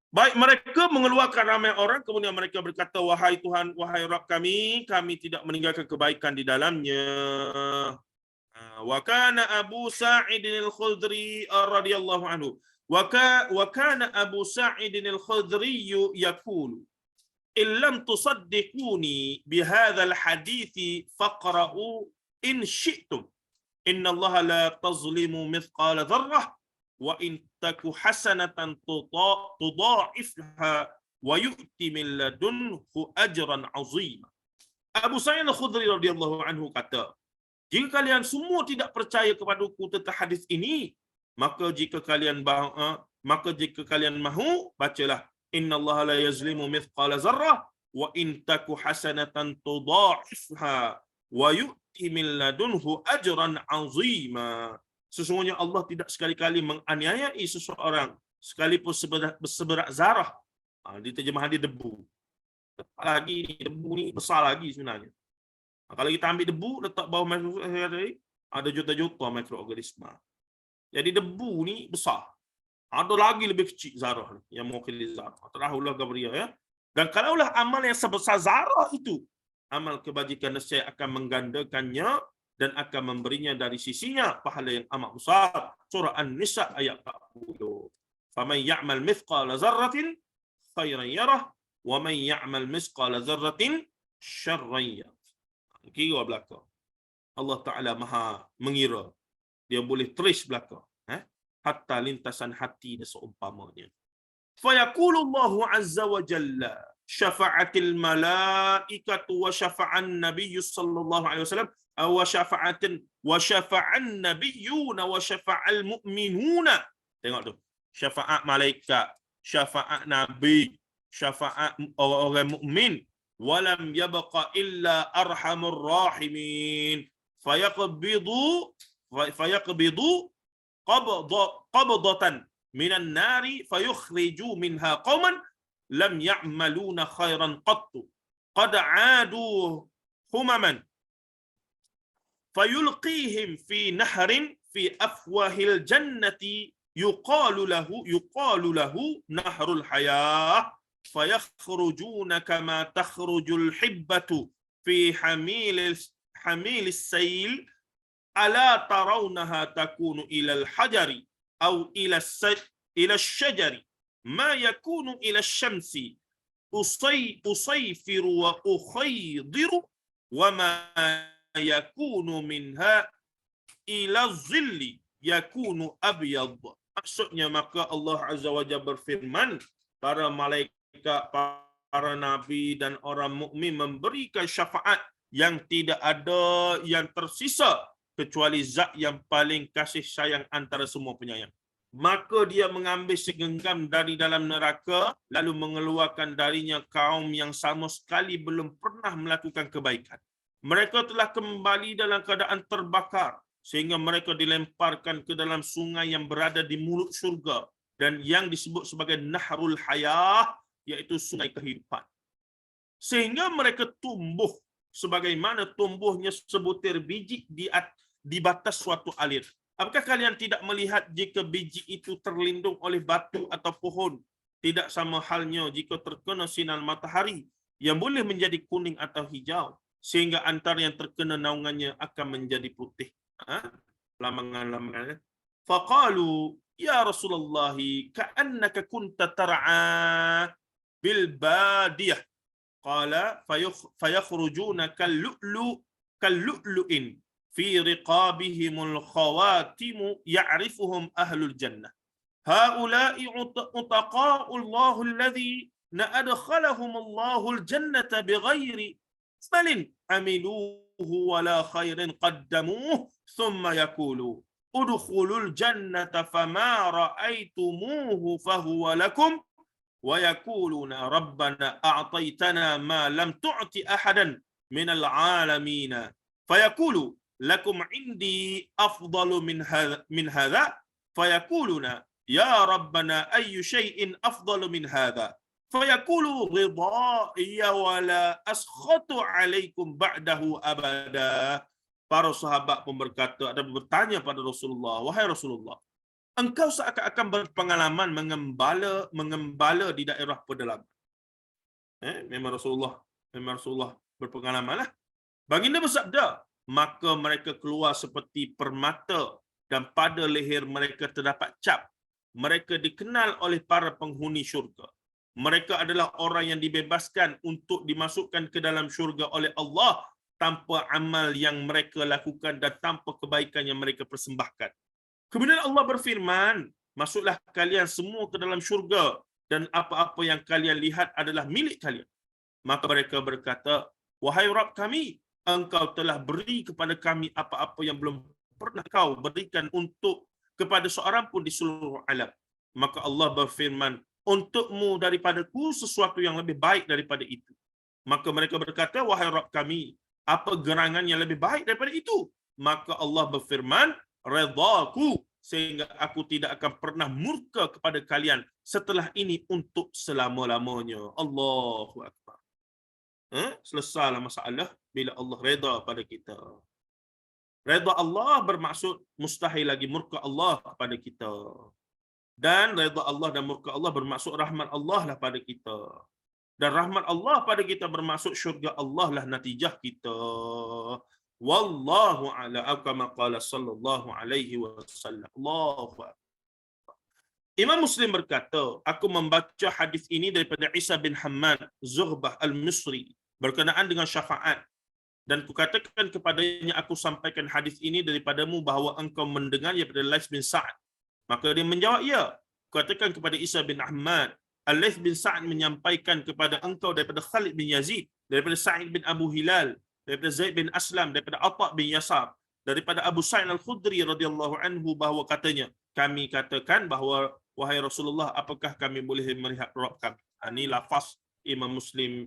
Baik, mereka mengeluarkan ramai orang, kemudian mereka berkata, wahai Tuhan, wahai Rabb kami tidak meninggalkan kebaikan di dalamnya. Wa kana Abu Sa'id al-Khudri radhiyallahu anhu. Wa kana Abu Sa'id al-Khudri yaqulu illam tusaddiquni bihadha al-hadith faqra'u in syi'tum. Inna Allah la tazlimu mithqala dharrah wa in taku hasanatan tudha'ifha wa yu'ti min ladunhu ajran 'azima. Abu Sa'id al-Khudri radhiyallahu anhu kata, jika kalian semua tidak percaya kepadaku tentang hadis ini, maka jika kalian mahu, bacalah innallaha la yazlimu mithqala zarrah wa in taku hasanatan tudha'ifha wa yu'ti min ladunhu ajran 'azima. Sesungguhnya Allah tidak sekali-kali menganiayai seseorang sekalipun seberat zarah. Di terjemahan dia debu. Lagi debu ni besar lagi sebenarnya. Kalau kita ambil debu letak bawah mikroskop, ada juta-juta mikroorganisma. Jadi debu ni besar. Ada lagi lebih kecil zarah yang mewakili zarah. Terahulah Gabriel ya. Dan kalaulah amal yang sebesar zarah itu, amal kebajikan nescaya akan menggandakannya dan akan memberinya dari sisinya pahala yang amat besar. Surah An-Nisa ayat 40. Faman ya'mal mithqala dzarratin khairan yarah wa man ya'mal mithqala dzarratin syarran yarah. Kira belakang. Allah Ta'ala maha mengira. Dia boleh trace belakang. Hatta lintasan hati dan seumpamanya. Fayaqulullahu azza wa jalla syafa'atil malaikatu wa syafa'an nabiyyu sallallahu alaihi wasallam wa syafa'an nabiyyuna wa syafa'al mu'minuna. Tengok tu. Syafa'at malaikat, syafa'at nabi, syafa'at orang mukmin. Walam yabqa illa arhamur rahimin. Fayaqbidu qabdatan minan nari fayukhriju minha qauman lam ya'maluna khairan qattu qad 'adu humaman fayulqihim fi nahrin fi afwahil jannati yuqalu lahu nahrul hayah fayakhrujuna kama takhrujul hibbatu fi hamilis sayl ala tarawnaha takunu ilal hajari au ila syajari ma yakunu ila syamsi usayfiru wa ukhaydiru wa ma yakunu minha ila zilli yakunu abyad. Maksudnya, maka Allah Azza wa Jalla berfirman, para malaikat, para nabi dan orang mukmin memberikan syafaat yang tidak ada yang tersisa kecuali zat yang paling kasih sayang antara semua penyayang. Maka dia mengambil segenggam dari dalam neraka lalu mengeluarkan darinya kaum yang sama sekali belum pernah melakukan kebaikan. Mereka telah kembali dalam keadaan terbakar sehingga mereka dilemparkan ke dalam sungai yang berada di mulut syurga dan yang disebut sebagai Nahrul Hayah, iaitu sungai kehidupan. Sehingga mereka tumbuh sebagaimana tumbuhnya sebutir biji di batas suatu alir. Apakah kalian tidak melihat jika biji itu terlindung oleh batu atau pohon? Tidak sama halnya jika terkena sinar matahari yang boleh menjadi kuning atau hijau, sehingga antara yang terkena naungannya akan menjadi putih. Lamangan-lamangan. Faqalu ya Rasulullah ka'annaka kunta tar'a bil badiyah. Qala fayakhrujuna kallu'lu'in fi riqabihimul khawatimu ya'rifuhum ahlul jannah. Haula'i utaqa'u Allahu alladhi na'adkhalahum Allahul jannata bighairi amalin amiluhu wala khairin qaddamuhu thumma yaqulu udkhulul jannata fama ra'aytumuhu fahuwa lakum wa yaquluna rabbana a'taytana ma lam tu'ti ahadan minal alamin fayaqulu lakum indi afdalu min hadha fayaquluna ya rabbana ayyu shay'in afdalu min hadha fayaqulu ridaiya wala askhatu alaikum ba'dahu abada. Para sahabat pun berkata, ada bertanya pada Rasulullah, wahai Rasulullah, engkau seakan-akan berpengalaman mengembala di daerah pedalaman. Memang Rasulullah berpengalaman lah. Baginda bersabda, maka mereka keluar seperti permata dan pada leher mereka terdapat cap. Mereka dikenal oleh para penghuni syurga. Mereka adalah orang yang dibebaskan untuk dimasukkan ke dalam syurga oleh Allah tanpa amal yang mereka lakukan dan tanpa kebaikan yang mereka persembahkan. Kemudian Allah berfirman, masuklah kalian semua ke dalam syurga dan apa-apa yang kalian lihat adalah milik kalian. Maka mereka berkata, wahai Rabb kami, engkau telah beri kepada kami apa-apa yang belum pernah kau berikan untuk kepada seorang pun di seluruh alam. Maka Allah berfirman, untukmu daripadaku sesuatu yang lebih baik daripada itu. Maka mereka berkata, wahai Rabb kami, apa gerangan yang lebih baik daripada itu? Maka Allah berfirman, redaku, sehingga aku tidak akan pernah murka kepada kalian setelah ini untuk selama-lamanya. Allahu Akbar. Selesailah masalah bila Allah reda pada kita. Reda Allah bermaksud mustahil lagi murka Allah kepada kita. Dan reda Allah dan murka Allah bermaksud rahmat Allah lah pada kita. Dan rahmat Allah pada kita bermaksud syurga Allah lah natijah kita. Wallahu a'lam, kama qala sallallahu alaihi wasallam. Allahu Akbar. Imam Muslim berkata, aku membaca hadis ini daripada Isa bin Hammad Zuhbah al-Misri berkenaan dengan syafaat. Dan kukatakan kepadanya, aku sampaikan hadis ini daripadamu bahawa engkau mendengar daripada Laits bin Sa'ad. Maka dia menjawab, ya. Kukatakan kepada Isa bin Ahmad, Al-Laits bin Sa'ad menyampaikan kepada engkau daripada Khalid bin Yazid, daripada Sa'id bin Abu Hilal, daripada Zaid bin Aslam, daripada Atha bin Yasar, daripada Abu Sa'id Al-Khudri radhiyallahu anhu bahawa katanya, kami katakan bahawa wahai Rasulullah, apakah kami boleh melihat Rabb kami? Ini lafaz Imam Muslim,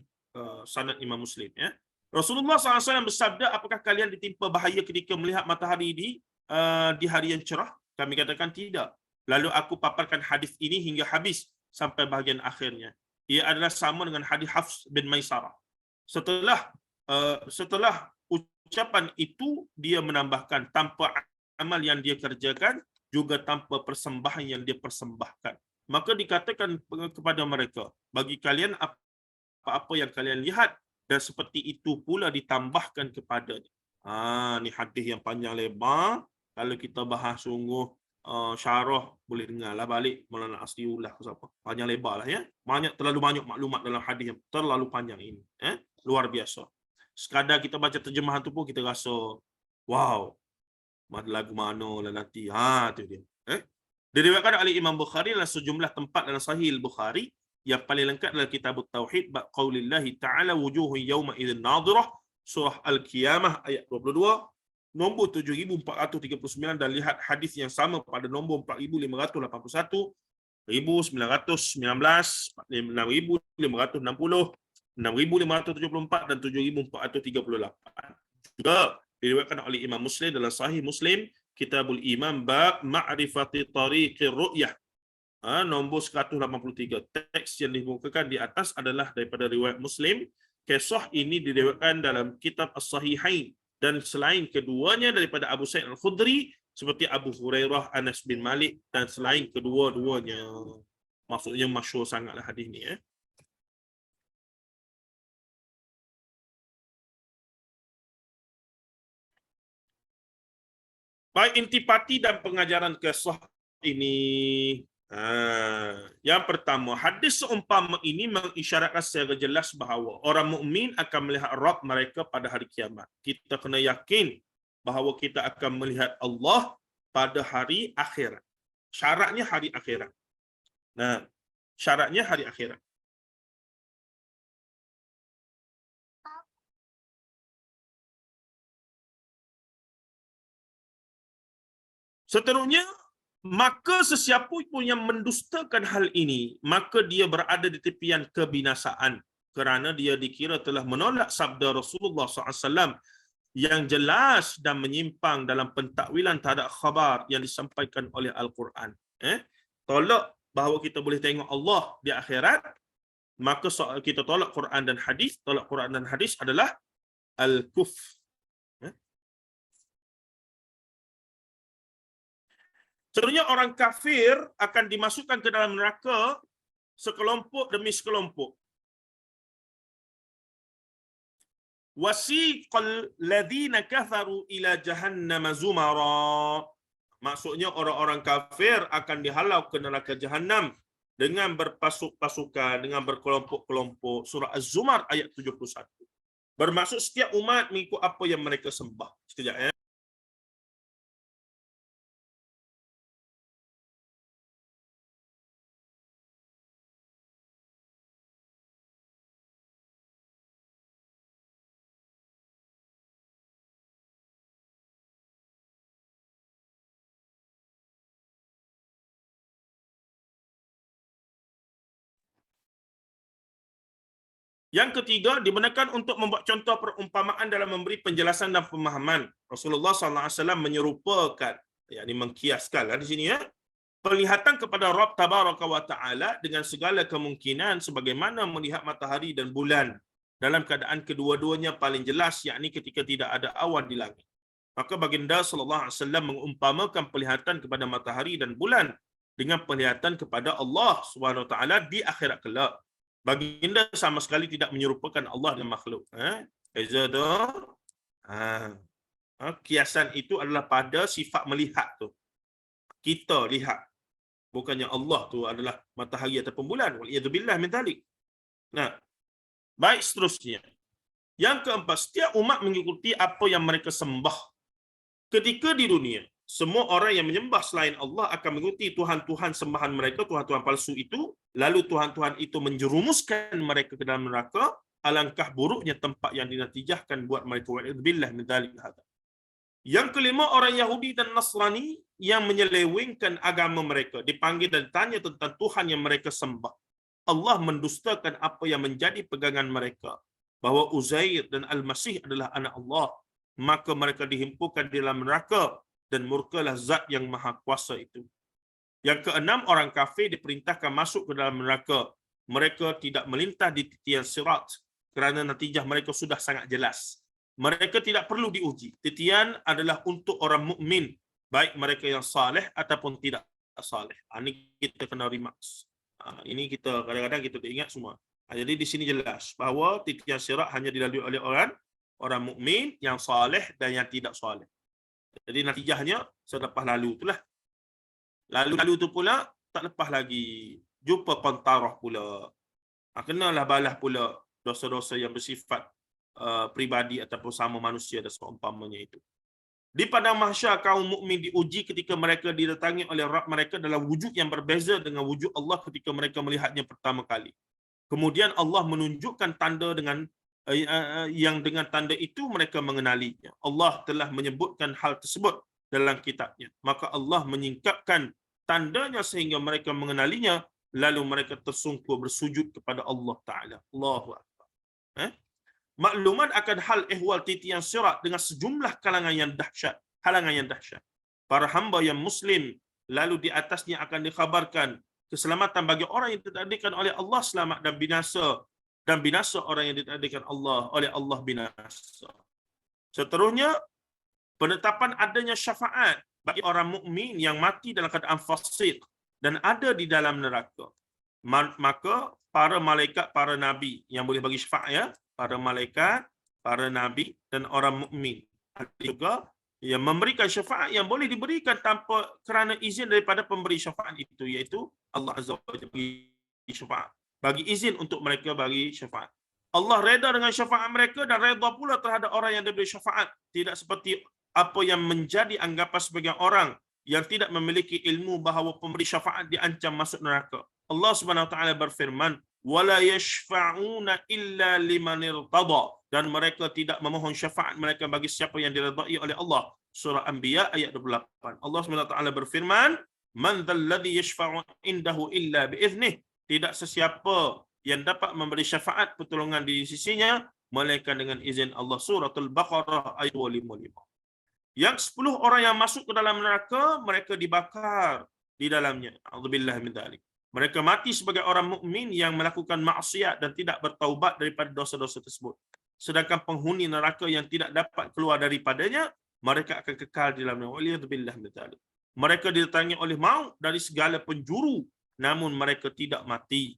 sanad Imam Muslim. Ya. Rasulullah SAW bersabda, apakah kalian ditimpa bahaya ketika melihat matahari di hari yang cerah? Kami katakan tidak. Lalu aku paparkan hadis ini hingga habis sampai bahagian akhirnya. Ia adalah sama dengan hadis Hafs bin Maisarah. Setelah ucapan itu, dia menambahkan, tanpa amal yang dia kerjakan, juga tanpa persembahan yang dia persembahkan. Maka dikatakan kepada mereka, bagi kalian apa-apa yang kalian lihat, dan seperti itu pula ditambahkan kepadanya. Ni hadis yang panjang lebar. Kalau kita bahas sungguh syarah, boleh dengarlah balik Maulana Asliullah ke siapa. Panjang lebar lah ya. Terlalu banyak maklumat dalam hadis yang terlalu panjang ini. Luar biasa. Sekadar kita baca terjemahan tu pun kita rasa, wow, lagu mana lah nanti. Tu dia. Diriwayatkan oleh Imam Bukhari dalam sejumlah tempat dalam Sahih Bukhari. Yang paling lengkap adalah Kitab Tauhid, bab qaulillahi ta'ala wujuhun yawma idzin nadhirah, surah Al-Qiyamah ayat 22, nombor 7439, dan lihat hadis yang sama pada nombor 4581, 1919, 6560, 6574 dan 7438. Juga diriwayatkan oleh Imam Muslim dalam Sahih Muslim, Kitabul Iman, bab ma'rifati tariqir ru'yah, nombor 183. Teks yang dimukakan di atas adalah daripada riwayat Muslim. Kisah ini diriwayatkan dalam kitab As-Sahihain, dan selain keduanya daripada Abu Sa'id Al-Khudri, seperti Abu Hurairah, Anas bin Malik, dan selain kedua-duanya. Maksudnya masyhur sangatlah hadis ni. Baik, intipati dan pengajaran kisah ini. Yang pertama, hadis seumpama ini mengisyaratkan secara jelas bahawa orang mukmin akan melihat Rabb mereka pada hari kiamat. Kita kena yakin bahawa kita akan melihat Allah pada hari akhirat. Syaratnya hari akhirat. Syaratnya hari akhirat. Seterusnya, maka sesiapa pun yang mendustakan hal ini, maka dia berada di tepian kebinasaan, kerana dia dikira telah menolak sabda Rasulullah SAW yang jelas dan menyimpang dalam pentakwilan terhadap khabar yang disampaikan oleh Al-Quran. Tolak bahawa kita boleh tengok Allah di akhirat, maka soal kita tolak Quran dan hadis. Tolak Quran dan hadis adalah al-kufr. Sebenarnya orang kafir akan dimasukkan ke dalam neraka sekelompok demi sekelompok. Wasiqal ladzina kafaru ila jahannam zumara. Maksudnya orang-orang kafir akan dihalau ke neraka Jahannam dengan berpasuk-pasukan, dengan berkelompok-kelompok. Surah Az-Zumar ayat 71. Bermaksud setiap umat mengikut apa yang mereka sembah. Sekejap ya. Yang ketiga, dibenarkan untuk membuat contoh perumpamaan dalam memberi penjelasan dan pemahaman. Rasulullah SAW menyerupakan, yakni mengkiaskan di sini ya, penglihatan kepada Rabb Tabaraka wa Ta'ala dengan segala kemungkinan sebagaimana melihat matahari dan bulan dalam keadaan kedua-duanya paling jelas, yakni ketika tidak ada awan di langit. Maka baginda SAW mengumpamakan penglihatan kepada matahari dan bulan dengan penglihatan kepada Allah SWT di akhirat kelak. Baginda sama sekali tidak menyerupakan Allah dengan makhluk. Kiasan itu adalah pada sifat melihat tu. Kita lihat. Bukannya Allah tu adalah matahari ataupun bulan. Waliyadzubillah min dzalik. Baik, seterusnya. Yang keempat, setiap umat mengikuti apa yang mereka sembah. Ketika di dunia, semua orang yang menyembah selain Allah akan mengikuti Tuhan-Tuhan sembahan mereka, Tuhan-Tuhan palsu itu, lalu Tuhan-Tuhan itu menjerumuskan mereka ke dalam neraka. Alangkah buruknya tempat yang dinatijahkan buat mereka. Waliyadzubillah min dzalik. Yang kelima, orang Yahudi dan Nasrani yang menyelewengkan agama mereka, dipanggil dan ditanya tentang Tuhan yang mereka sembah. Allah mendustakan apa yang menjadi pegangan mereka, bahawa Uzair dan Al-Masih adalah anak Allah. Maka mereka dihimpukan di dalam neraka, dan murkalah zat yang maha kuasa itu. Yang keenam, orang kafir diperintahkan masuk ke dalam neraka. Mereka tidak melintah di titian sirat, kerana natijah mereka sudah sangat jelas. Mereka tidak perlu diuji. Titian adalah untuk orang mukmin, baik mereka yang saleh ataupun tidak saleh. Ini kita kena remarks. Ini kita kadang-kadang kita tak ingat semua. Jadi di sini jelas bahawa titian sirat hanya dilalui oleh orang mukmin yang saleh dan yang tidak saleh. Jadi natijahnya selepas lalu itulah. Lalu tu pula tak lepas lagi jumpa qantarah pula. Kenalah balas pula dosa-dosa yang bersifat pribadi ataupun sama manusia dan seumpamanya itu. Di padang mahsyar kaum mukmin diuji ketika mereka didatangi oleh Rabb mereka dalam wujud yang berbeza dengan wujud Allah ketika mereka melihatnya pertama kali. Kemudian Allah menunjukkan tanda dengan yang dengan tanda itu mereka mengenalinya. Allah telah menyebutkan hal tersebut dalam kitabnya. Maka Allah menyingkapkan tandanya sehingga mereka mengenalinya, lalu mereka tersungkur bersujud kepada Allah Ta'ala. Allahu Akbar. Makluman akan hal ihwal titian sirat dengan sejumlah kalangan yang dahsyat, halangan yang dahsyat. Para hamba yang muslim, lalu di atasnya akan dikhabarkan keselamatan bagi orang yang ditakdirkan oleh Allah selamat dan binasa orang yang ditakdirkan Allah oleh Allah binasa. Seterusnya, penetapan adanya syafaat bagi orang mukmin yang mati dalam keadaan fasik dan ada di dalam neraka. Maka para malaikat, para nabi yang boleh bagi syafaat, ya, para malaikat, para nabi dan orang mukmin juga yang memberikan syafaat yang boleh diberikan tanpa kerana izin daripada pemberi syafaat itu, iaitu Allah Azza wa Jalla bagi syafaat, bagi izin untuk mereka bagi syafaat. Allah reda dengan syafaat mereka dan reda pula terhadap orang yang diberi syafaat, tidak seperti apa yang menjadi anggapan sebagian orang yang tidak memiliki ilmu bahawa pemberi syafaat diancam masuk neraka. Allah Subhanahu wa taala berfirman, wala yashfa'una illa liman irtada, dan mereka tidak memohon syafaat mereka bagi siapa yang diridai oleh Allah. Surah Anbiya ayat 28. Allah SWT berfirman, man dzalladzi yashfa'u indahu illa biiznih, tidak sesiapa yang dapat memberi syafaat pertolongan di sisinya melainkan dengan izin Allah. Suratul Baqarah ayat 25. Yang 10 orang yang masuk ke dalam neraka, mereka dibakar di dalamnya. A'udzubillahi min dzalik. Mereka mati sebagai orang mukmin yang melakukan maksiat dan tidak bertaubat daripada dosa-dosa tersebut. Sedangkan penghuni neraka yang tidak dapat keluar daripadanya, mereka akan kekal di dalamnya. Waliyadzubillah min dzalik. Mereka didatangi oleh maut dari segala penjuru, namun mereka tidak mati.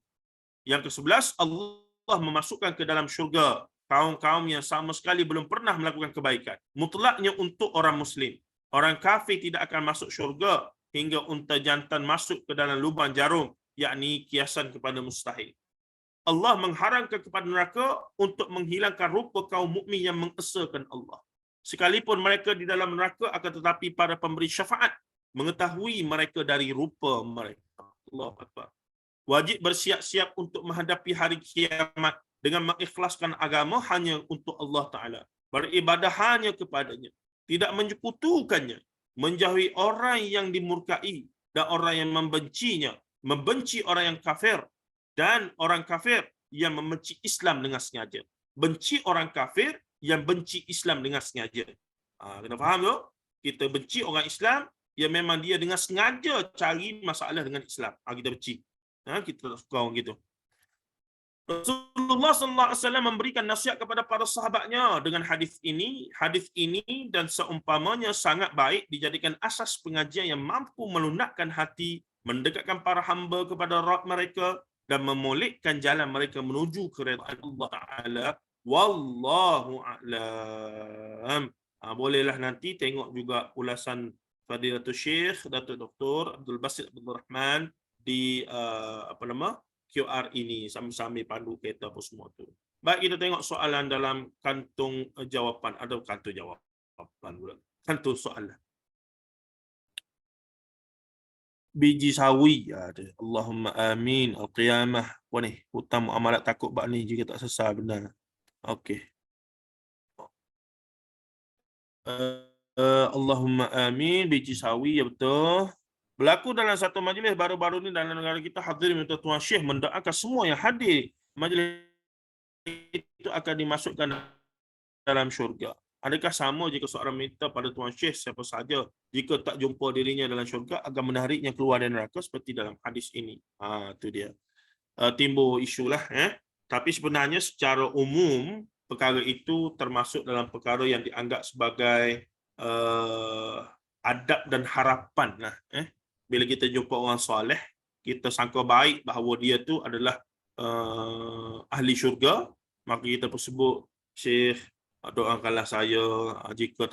Yang ke-11, Allah memasukkan ke dalam syurga kaum-kaum yang sama sekali belum pernah melakukan kebaikan. Mutlaknya untuk orang muslim. Orang kafir tidak akan masuk syurga hingga unta jantan masuk ke dalam lubang jarum, yakni kiasan kepada mustahil. Allah mengharamkan kepada neraka untuk menghilangkan rupa kaum mukmin yang mengesakan Allah. Sekalipun mereka di dalam neraka, akan tetapi para pemberi syafaat mengetahui mereka dari rupa mereka. Allahu Akbar. Wajib bersiap-siap untuk menghadapi hari kiamat dengan mengikhlaskan agama hanya untuk Allah Ta'ala. Beribadah hanya kepadanya. Tidak menyekutukannya. Menjauhi orang yang dimurkai dan orang yang membencinya. Membenci orang yang kafir dan orang kafir yang membenci Islam dengan sengaja. Benci orang kafir yang benci Islam dengan sengaja. Kena faham tu? Kita benci orang Islam yang memang dia dengan sengaja cari masalah dengan Islam. Kita benci. Kita tak suka orang gitu. Rasulullah SAW memberikan nasihat kepada para sahabatnya dengan hadis ini. Hadis ini dan seumpamanya sangat baik dijadikan asas pengajian yang mampu melunakkan hati, mendekatkan para hamba kepada Rabb mereka dan memulihkan jalan mereka menuju keredaan Allah Ta'ala. Wallahu a'lam. Bolehlah nanti tengok juga ulasan Fadilatul Syekh Datuk Dr. Abdul Basit Abdul Rahman di QR ini, sambil pandu kereta apa semua tu. Baik, kita tengok soalan dalam kantung jawapan. Ada kantung jawapan pula. Kantung soalan. Biji sawi ada. Allahumma amin. Al-qiyamah. Apa ni? Hutang muamalat takut bab ni jika tak sesat benar. Okey. Allahumma amin. Biji sawi, ya betul. Berlaku dalam satu majlis baru-baru ni dalam negara kita, hadirin minta Tuan Syekh mendoakan semua yang hadir majlis itu akan dimasukkan dalam syurga. Adakah sama jika seorang minta pada Tuan Syekh siapa saja jika tak jumpa dirinya dalam syurga agar menariknya keluar dari neraka seperti dalam hadis ini? Itu dia. Timbul isulah. Tapi sebenarnya secara umum perkara itu termasuk dalam perkara yang dianggap sebagai adab dan harapan lah. Bila kita jumpa orang soleh, kita sangka baik bahawa dia tu adalah ahli syurga, maka kita pun sebut, Syekh, doakanlah saya jika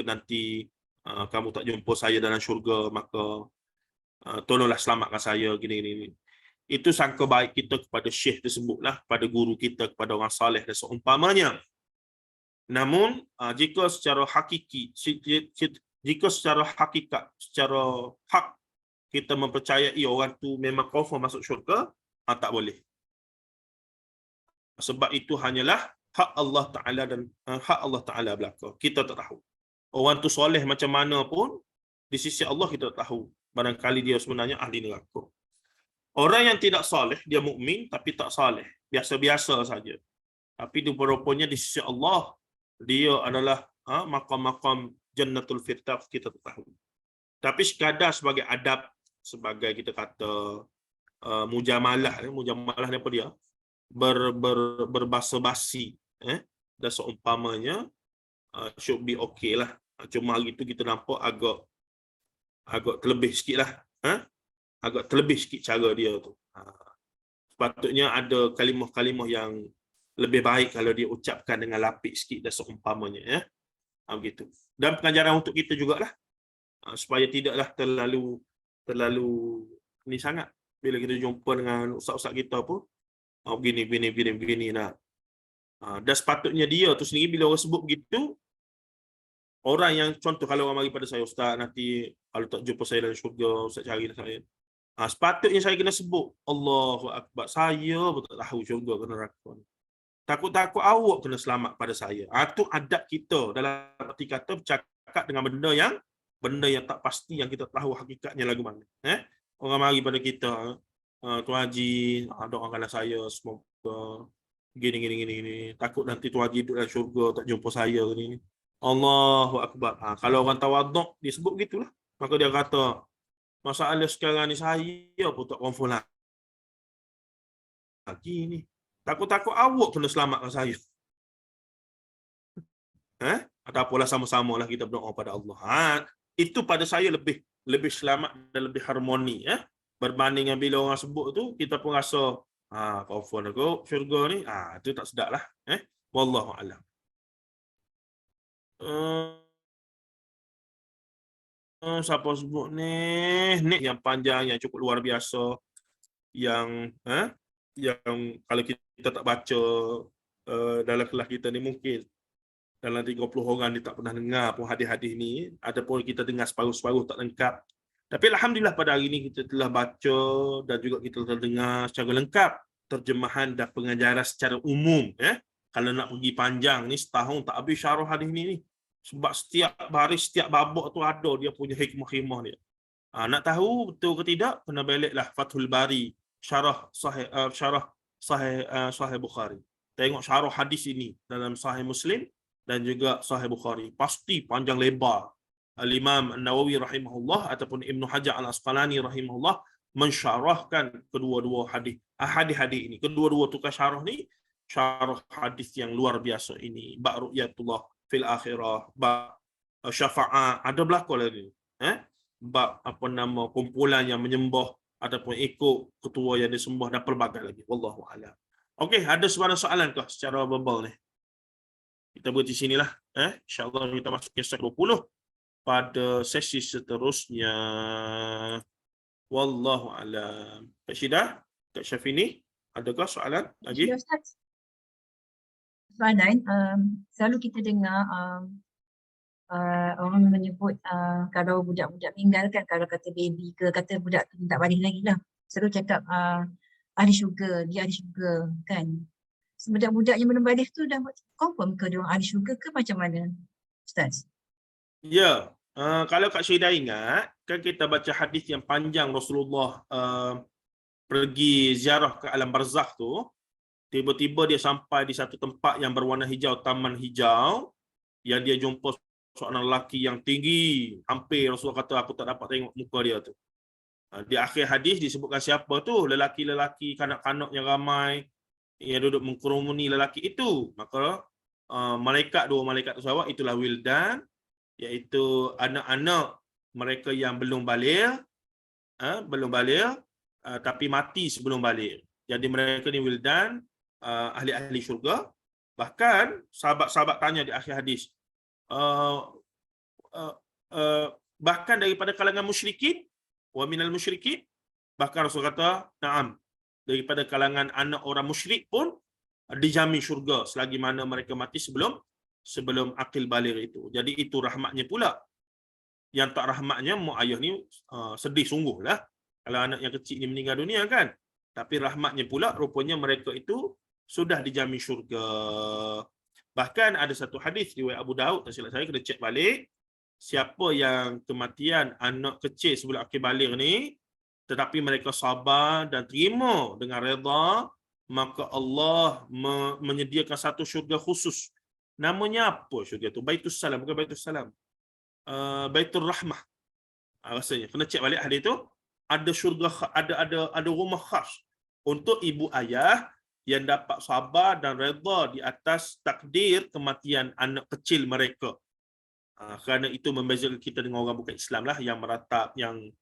nanti kamu tak jumpa saya dalam syurga, maka tolonglah selamatkan saya, gini. Itu sangka baik kita kepada syekh tersebutlah, pada guru kita, kepada orang saleh dan seumpamanya. Namun jika secara hakikat, secara hak kita mempercayai orang tu memang confirm masuk syurga, tak boleh. Sebab itu hanyalah hak Allah Ta'ala dan hak Allah Ta'ala belaka. Kita tak tahu. Orang tu soleh macam mana pun, di sisi Allah kita tak tahu. Barangkali dia sebenarnya ahli neraka. Orang yang tidak soleh, dia mukmin tapi tak soleh, biasa-biasa saja. Tapi rupanya di sisi Allah, dia adalah maqam-maqam Jannatul Firdaus, kita tak tahu. Tapi sekadar sebagai adab, sebagai kita kata mujamalah ni apa dia? Berbasa-basi, dan seumpamanya, should be okay lah. Cuma hari tu kita nampak agak terlebih sikit lah. Agak terlebih sikit cara dia tu. Sepatutnya ada kalimah-kalimah yang lebih baik kalau dia ucapkan dengan lapik sikit dan seumpamanya. Begitu. Dan pengajaran untuk kita jugalah, supaya tidaklah terlalu ni sangat bila kita jumpa dengan ustaz-ustaz kita pun begini nak. Dan sepatutnya dia tu sendiri bila orang sebut begitu, orang yang contoh kalau orang mari pada saya, ustaz nanti kalau tak jumpa saya dalam syurga, ustaz carilah saya. Sepatutnya saya kena sebut Allahu Akbar, saya pun tak tahu syurga ke neraka. Takut-takut awak kena selamat pada saya. Itu adab kita dalam arti kata bercakap dengan benda yang tak pasti, yang kita tahu hakikatnya lagu mana. Orang mari pada kita, Tuan Haji, doakanlah saya semoga gini. Takut nanti Tuan Haji duduk dalam syurga tak jumpa saya ni. Allahu Akbar. Kalau orang tawaduk dia sebut gitulah. Maka dia kata, masalah sekarang ni saya pun tak confirm lagi ni. Takut-takut awak kena selamatkan saya. Ataupun sama-sama lah kita berdoa pada Allah. Itu pada saya lebih selamat dan lebih harmoni. Berbanding dengan bila orang sebut tu, kita pun rasa, confirm aku syurga ni. Itu tak sedap lah. Wallahu a'lam. Siapa sebut ni yang panjang, yang cukup luar biasa, yang kalau kita tak baca dalam kelas kita ni, mungkin dalam 30 orang dia tak pernah dengar pun hadis-hadis ni, ataupun kita dengar separuh-separuh tak lengkap. Tapi alhamdulillah pada hari ni kita telah baca dan juga kita telah dengar secara lengkap terjemahan dan pengajaran secara umum. Kalau nak pergi panjang ni, setahun tak habis syarah hadis ni. Sebab setiap baris, setiap babak tu ada dia punya hikmah-hikmah dia. Nak tahu betul ke tidak, kena beliklah Fathul Bari, syarah Sahih Bukhari. Tengok syarah hadis ini dalam Sahih Muslim dan juga Sahih Bukhari. Pasti panjang lebar. Al-Imam An-Nawawi rahimahullah ataupun Ibn Hajar Al-Asqalani rahimahullah mensyarahkan kedua-dua hadis ini. Kedua-dua tukar syarah ni, syarah hadis yang luar biasa ini. Bab ru'yatullah fil akhirah, bab syafa'ah, ada belakang lagi. Bab kumpulan yang menyembah ataupun ikut ketua yang disembah dan pelbagai lagi. Wallahu a'lam. Okey, ada sebarang soalan kah secara verbal ni? Kita berhenti sinilah. InsyaAllah kita masuk ke 20 pada sesi seterusnya. Wallahu a'lam. Kak Syida, Kak Syafini, adakah soalan lagi? Ya, Ustaz. Soalan, selalu kita dengar orang menyebut kalau budak-budak meninggal kan, kalau kata baby ke, kata budak tu tak balik lagi lah. Selalu cakap ahli syurga, dia ahli syurga kan. Budak-budak yang belum balik tu dah confirm ke dia orang ahli syurga ke macam mana, Ustaz? Ya, kalau Kak Syedah ingat, kan kita baca hadis yang panjang Rasulullah pergi ziarah ke alam barzakh tu, tiba-tiba dia sampai di satu tempat yang berwarna hijau, taman hijau, yang dia jumpa seorang lelaki yang tinggi, hampir Rasulullah kata aku tak dapat tengok muka dia tu. Di akhir hadis disebutkan siapa tu, lelaki-lelaki, kanak-kanak yang ramai yang duduk mengkerumuni lelaki itu. Maka dua malaikat tersebut, itulah wildan iaitu anak-anak mereka yang belum baligh, tapi mati sebelum baligh. Jadi mereka ni wildan, ahli-ahli syurga. Bahkan sahabat-sahabat tanya di akhir hadis, bahkan daripada kalangan musyrikin, wa minal musyrikin, bahkan Rasul kata, na'am, daripada kalangan anak orang musyrik pun dijamin syurga selagi mana mereka mati sebelum akil baligh itu. Jadi itu rahmatnya pula. Yang tak rahmatnya mak ayah ni sedih sungguhlah kalau anak yang kecil ni meninggal dunia kan. Tapi rahmatnya pula rupanya mereka itu sudah dijamin syurga. Bahkan ada satu hadis riwayat Abu Daud, tak silap saya, kena cek balik. Siapa yang kematian anak kecil sebelum akil baligh ni, tetapi mereka sabar dan terima dengan redha, maka Allah menyediakan satu syurga khusus. Namanya apa syurga tu? Baitus Salam, bukan Baitus Salam. Baitur Rahmah. Rasanya kena cek balik hadis tu. Ada syurga, ada rumah khas untuk ibu ayah yang dapat sabar dan redha di atas takdir kematian anak kecil mereka. Kerana itu membezakan kita dengan orang bukan Islam lah, yang meratap, yang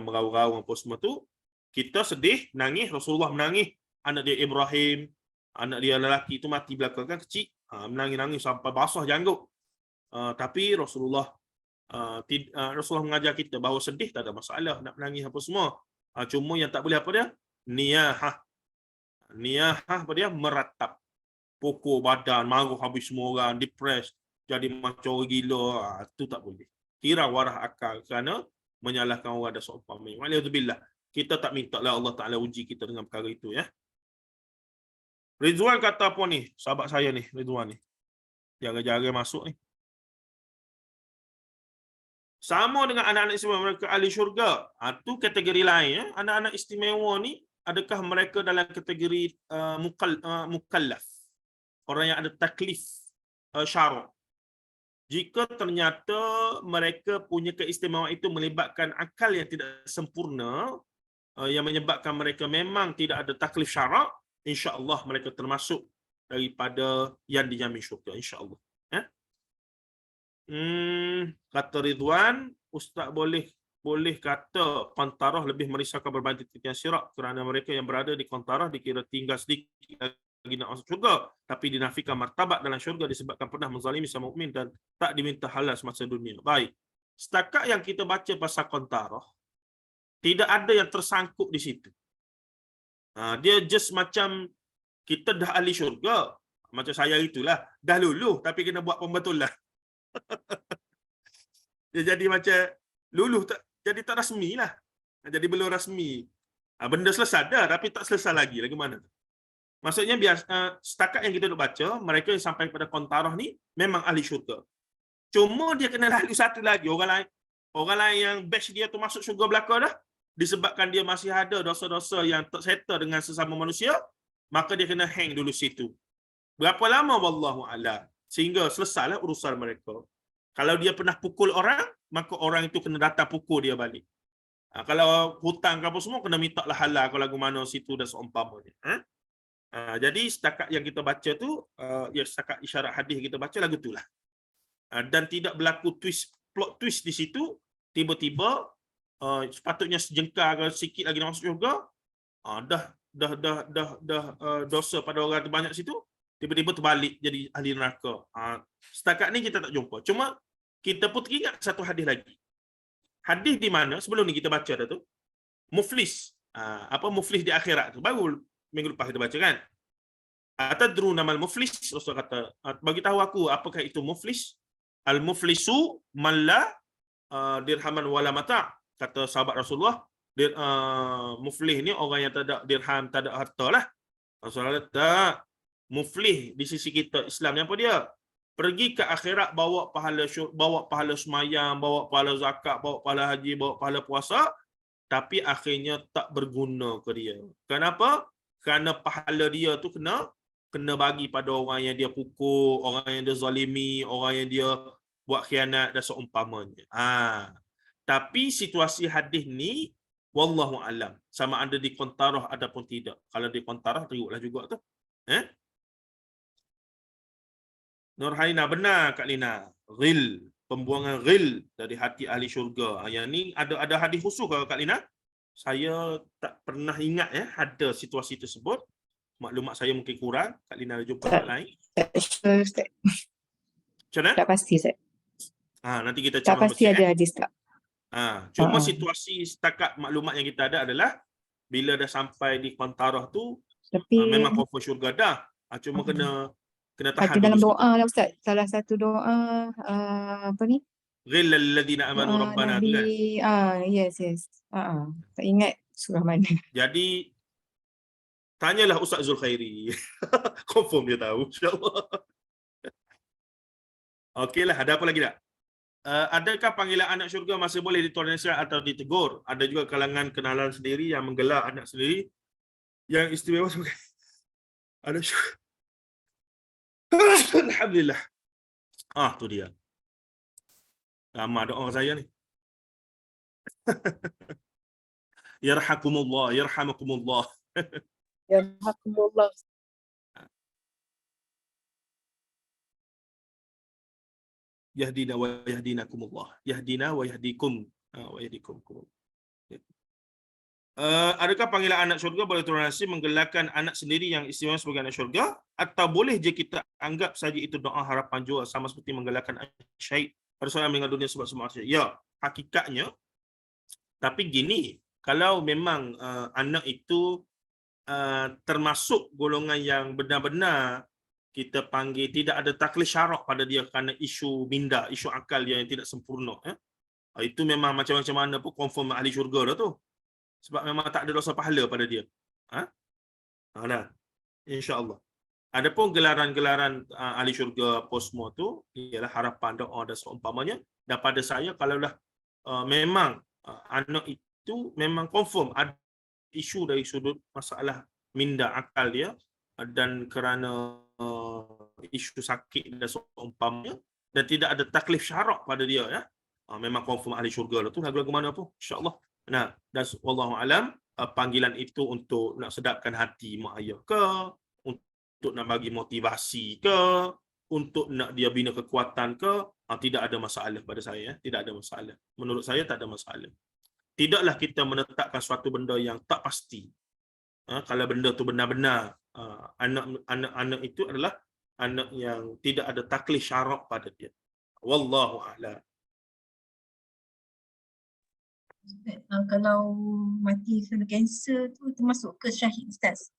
merau-rau apa semua tu. Kita sedih, nangis, Rasulullah menangis, anak dia Ibrahim, anak dia lelaki itu mati belakang kan, kecil, menangis-nangis sampai basah janggut. Tapi Rasulullah mengajar kita bahawa sedih tak ada masalah, nak menangis apa semua. Cuma yang tak boleh apa dia? Niyahah apa dia? Meratap. Pukul badan, marah habis semua orang, depres, jadi macam orang gila. Itu tak boleh. Kira warah akal kerana menyalahkan orang ada seumpama. Waliyadzubillah. Kita tak minta lah Allah Ta'ala uji kita dengan perkara itu ya. Ridwan kata apa ni? Sahabat saya ni, Ridwan ni. Jaga-jaga masuk ni. Sama dengan anak-anak istimewa mereka ahli syurga. Itu kategori lain ya. Anak-anak istimewa ni, adakah mereka dalam kategori mukallaf? Orang yang ada taklif syarak. Jika ternyata mereka punya keistimewaan itu melibatkan akal yang tidak sempurna, yang menyebabkan mereka memang tidak ada taklif syarak, insya-Allah mereka termasuk daripada yang dijamin syurga, insya-Allah. Kata Ridwan, Ustaz boleh kata Qantarah lebih merisaukan berbanding titian Sirak kerana mereka yang berada di Qantarah dikira tinggal sedikit lagi nak masuk syurga, tapi dinafikan martabat dalam syurga disebabkan pernah menzalimi sama mukmin dan tak diminta halal semasa dunia. Baik. Setakat yang kita baca pasal Qantarah, tidak ada yang tersangkut di situ. Dia just macam kita dah ahli syurga, macam saya itulah, dah luluh tapi kena buat pembetulan. Dia jadi macam luluh tak, jadi tak rasmi lah. Jadi belum rasmi. Benda selesai dah tapi tak selesai lagi. Lagu mana? Maksudnya biasa, setakat yang kita duk baca, mereka yang sampai pada Qantarah ni memang ahli syurga. Cuma dia kena lalu satu lagi. Orang lain yang batch dia tu masuk syurga belakang dah, disebabkan dia masih ada dosa-dosa yang tak settle dengan sesama manusia, maka dia kena hang dulu situ. Berapa lama? Wallahu a'lam. Sehingga selesailah urusan mereka. Kalau dia pernah pukul orang, maka orang itu kena datang pukul dia balik. Kalau hutang ke apa semua, kena minta lah halal kalau lagu mana situ dan seumpamanya. Jadi setakat yang kita baca tu, ya setakat isyarat hadis kita baca lagu itulah. Dan tidak berlaku plot twist di situ, tiba-tiba sepatutnya sejengkal ke sikit lagi nak masuk syurga, dah dosa pada orang tu banyak situ, tiba-tiba terbalik jadi ahli neraka. Setakat ni kita tak jumpa. Cuma kita pun teringat satu hadis lagi. Hadis di mana sebelum ni kita baca dah tu, muflis. Muflis di akhirat tu. Baru minggu lepas kita baca kan. Atadru namal muflis? Rasul kata, bagi tahu aku apakah itu muflis? Al-muflisu man la dirhaman wala mata'. Kata sahabat Rasulullah, muflis ni orang yang tak ada dirham, tak ada harta lah. Rasulullah kata, muflis di sisi kita Islam ni apa dia? Pergi ke akhirat bawa pahala semayang, bawa pahala zakat, bawa pahala haji, bawa pahala puasa, tapi akhirnya tak berguna ke dia. Kenapa? Kerana pahala dia tu kena bagi pada orang yang dia pukul, orang yang dia zalimi, orang yang dia buat khianat dan seumpamanya. Tapi situasi hadis ni wallahu alam, sama ada di Qantarah ataupun tidak. Kalau di Qantarah teruklah juga tu. Nurhaina, benar Kak Lina. Ghil. pembuangan ghil dari hati ahli syurga. Yang ni ada hadis khusus ke Kak Lina? Saya tak pernah ingat ada situasi tersebut. Maklumat saya mungkin kurang. Kak Lina ada jumpa tempat lain. Tak sure, Ustaz. Macam mana? Tak pasti, Ustaz. Nanti kita Tak cakap pasti ada hadis tak? Cuma situasi setakat maklumat yang kita ada adalah bila dah sampai di Qantarah tu Tapi memang confirm syurga dah. Cuma kena tahan ada dalam dulu doa lah, Ustaz. Salah satu doa apa ni? ghil lilladzina amanu Doa rabbana tu kan. Nabi. Yes. Tak ingat surah mana. Jadi tanyalah Ustaz Zulkhairi. Confirm dia tahu insya-Allah. Okeylah, ada apa lagi tak? Adakah panggilan anak syurga masih boleh ditoleransi atau ditegur? Ada juga kalangan kenalan sendiri yang menggelar anak sendiri yang istimewa sebagai anak syurga. Alhamdulillah. Tu dia. Lama doa saya ni. Yarhakumullah, yarhamakumullah. Yarhakumullah. Yahdina wa yahdinakumullah. Yahdina wa yahdikum. Wa yahdikum. Adakah panggilan anak syurga boleh toleransi menggelarkan anak sendiri yang istimewa sebagai anak syurga, atau boleh je kita anggap saja itu doa harapan jua sama seperti menggelarkan syahid pada soalan meninggal dunia sebab semua manusia? Ya, hakikatnya. Tapi gini, kalau memang anak itu termasuk golongan yang benar-benar kita panggil tidak ada taklif syarak pada dia kerana isu minda, isu akal dia yang tidak sempurna, itu memang macam-macam mana pun confirm ahli syurga dah tu. Sebab memang tak ada dosa pahala pada dia. Dah. InsyaAllah. Adapun gelaran-gelaran ahli syurga posmo tu ialah harapan, doa dan seumpamanya. Dan pada saya kalaulah memang anak itu memang confirm ada isu dari sudut masalah minda akal dia dan kerana isu sakit dan seumpamanya dan tidak ada taklif syarak pada dia, memang confirm ahli syurga lah tu, lagu-lagu mana pun insya-Allah. Dan wallahu alam, panggilan itu untuk nak sedapkan hati mak ayah ke, untuk nak bagi motivasi ke, untuk nak dia bina kekuatan ke, tidak ada masalah pada saya. Tidak ada masalah. Menurut saya tak ada masalah. Tidaklah kita menetapkan suatu benda yang tak pasti. Kalau benda tu benar-benar anak itu adalah anak yang tidak ada taklif syarak pada dia. Wallahu a'lam. Kalau mati kena kanser tu termasuk ke syahid, Ustaz?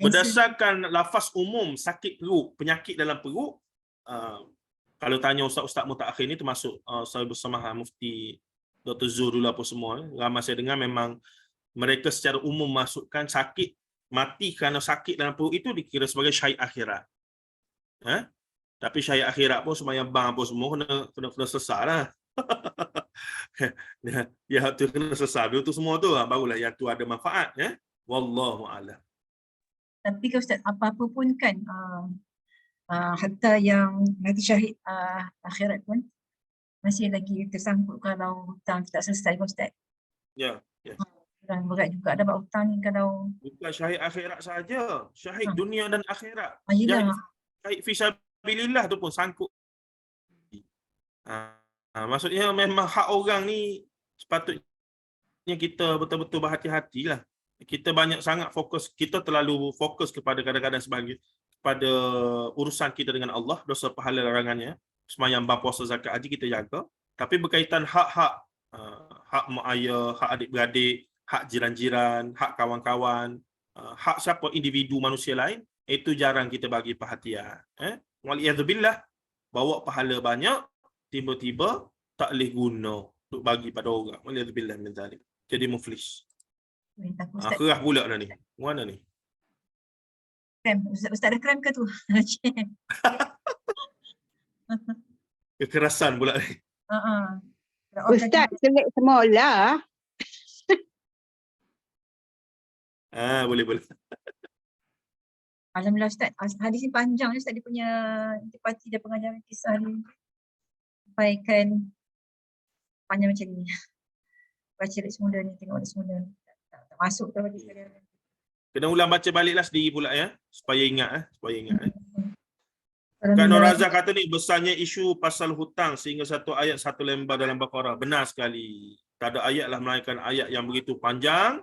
Berdasarkan lafaz umum sakit perut, penyakit dalam perut, kalau tanya ustaz-ustaz mutakhir ni termasuk saya bersama Mufti Dr. Zul dulu apa semua, ramai saya dengar memang mereka secara umum masukkan sakit, mati kerana sakit dalam perut itu dikira sebagai syahid akhirat. Tapi syahid akhirat pun sembahyang bang apa semua kena selesai lah. Ya tu kena selesai dulu tu semua tu, barulah yang tu ada manfaat. Wallahu a'lam. Tapi kan Ustaz, apa-apa pun kan hatta yang mati syahid akhirat pun masih lagi tersangkut kalau hutang tak selesai kan Ustaz. Ya. Dan berat juga dapat hutang ni kalau Bukan syahid akhirat saja, syahid dunia dan akhirat. yelah. Syahid fi sabilillah tu pun sangkut. Maksudnya memang hak orang ni sepatutnya kita betul-betul berhati-hatilah. Kita banyak sangat fokus, kita terlalu fokus kepada kadang-kadang sebagai pada urusan kita dengan Allah, dosa pahala larangannya, sembahyang, puasa, zakat, haji kita jaga, tapi berkaitan hak-hak hak mak ayah, hak adik-beradik, hak jiran-jiran, hak kawan-kawan, hak siapa individu manusia lain, itu jarang kita bagi perhatian. Waliyadzubillah, bawa pahala banyak, tiba-tiba tak boleh guna untuk bagi pada orang. Waliyadzubillah min zalik. Jadi muflis. Kerah pula dah ni. Mana ni? Krem. Ustaz ada krem ke tu? Kekerasan pula ni. Ustaz selit semula. Boleh. Alhamdulillah Ustaz. Hadis ni panjang Ustaz, dia punya intipati dan pengajaran kisah ni. Sampaikan panjang macam ni. Baca dari semula ni, tengok dari semula. Tak masuk ke bagi sekalian. Kena ulang baca baliklah sendiri pula supaya ingat. Kak Nur Razak kata ni besarnya isu pasal hutang sehingga satu ayat satu lembar dalam Baqarah. Benar sekali. Tak ada ayat lah melainkan ayat yang begitu panjang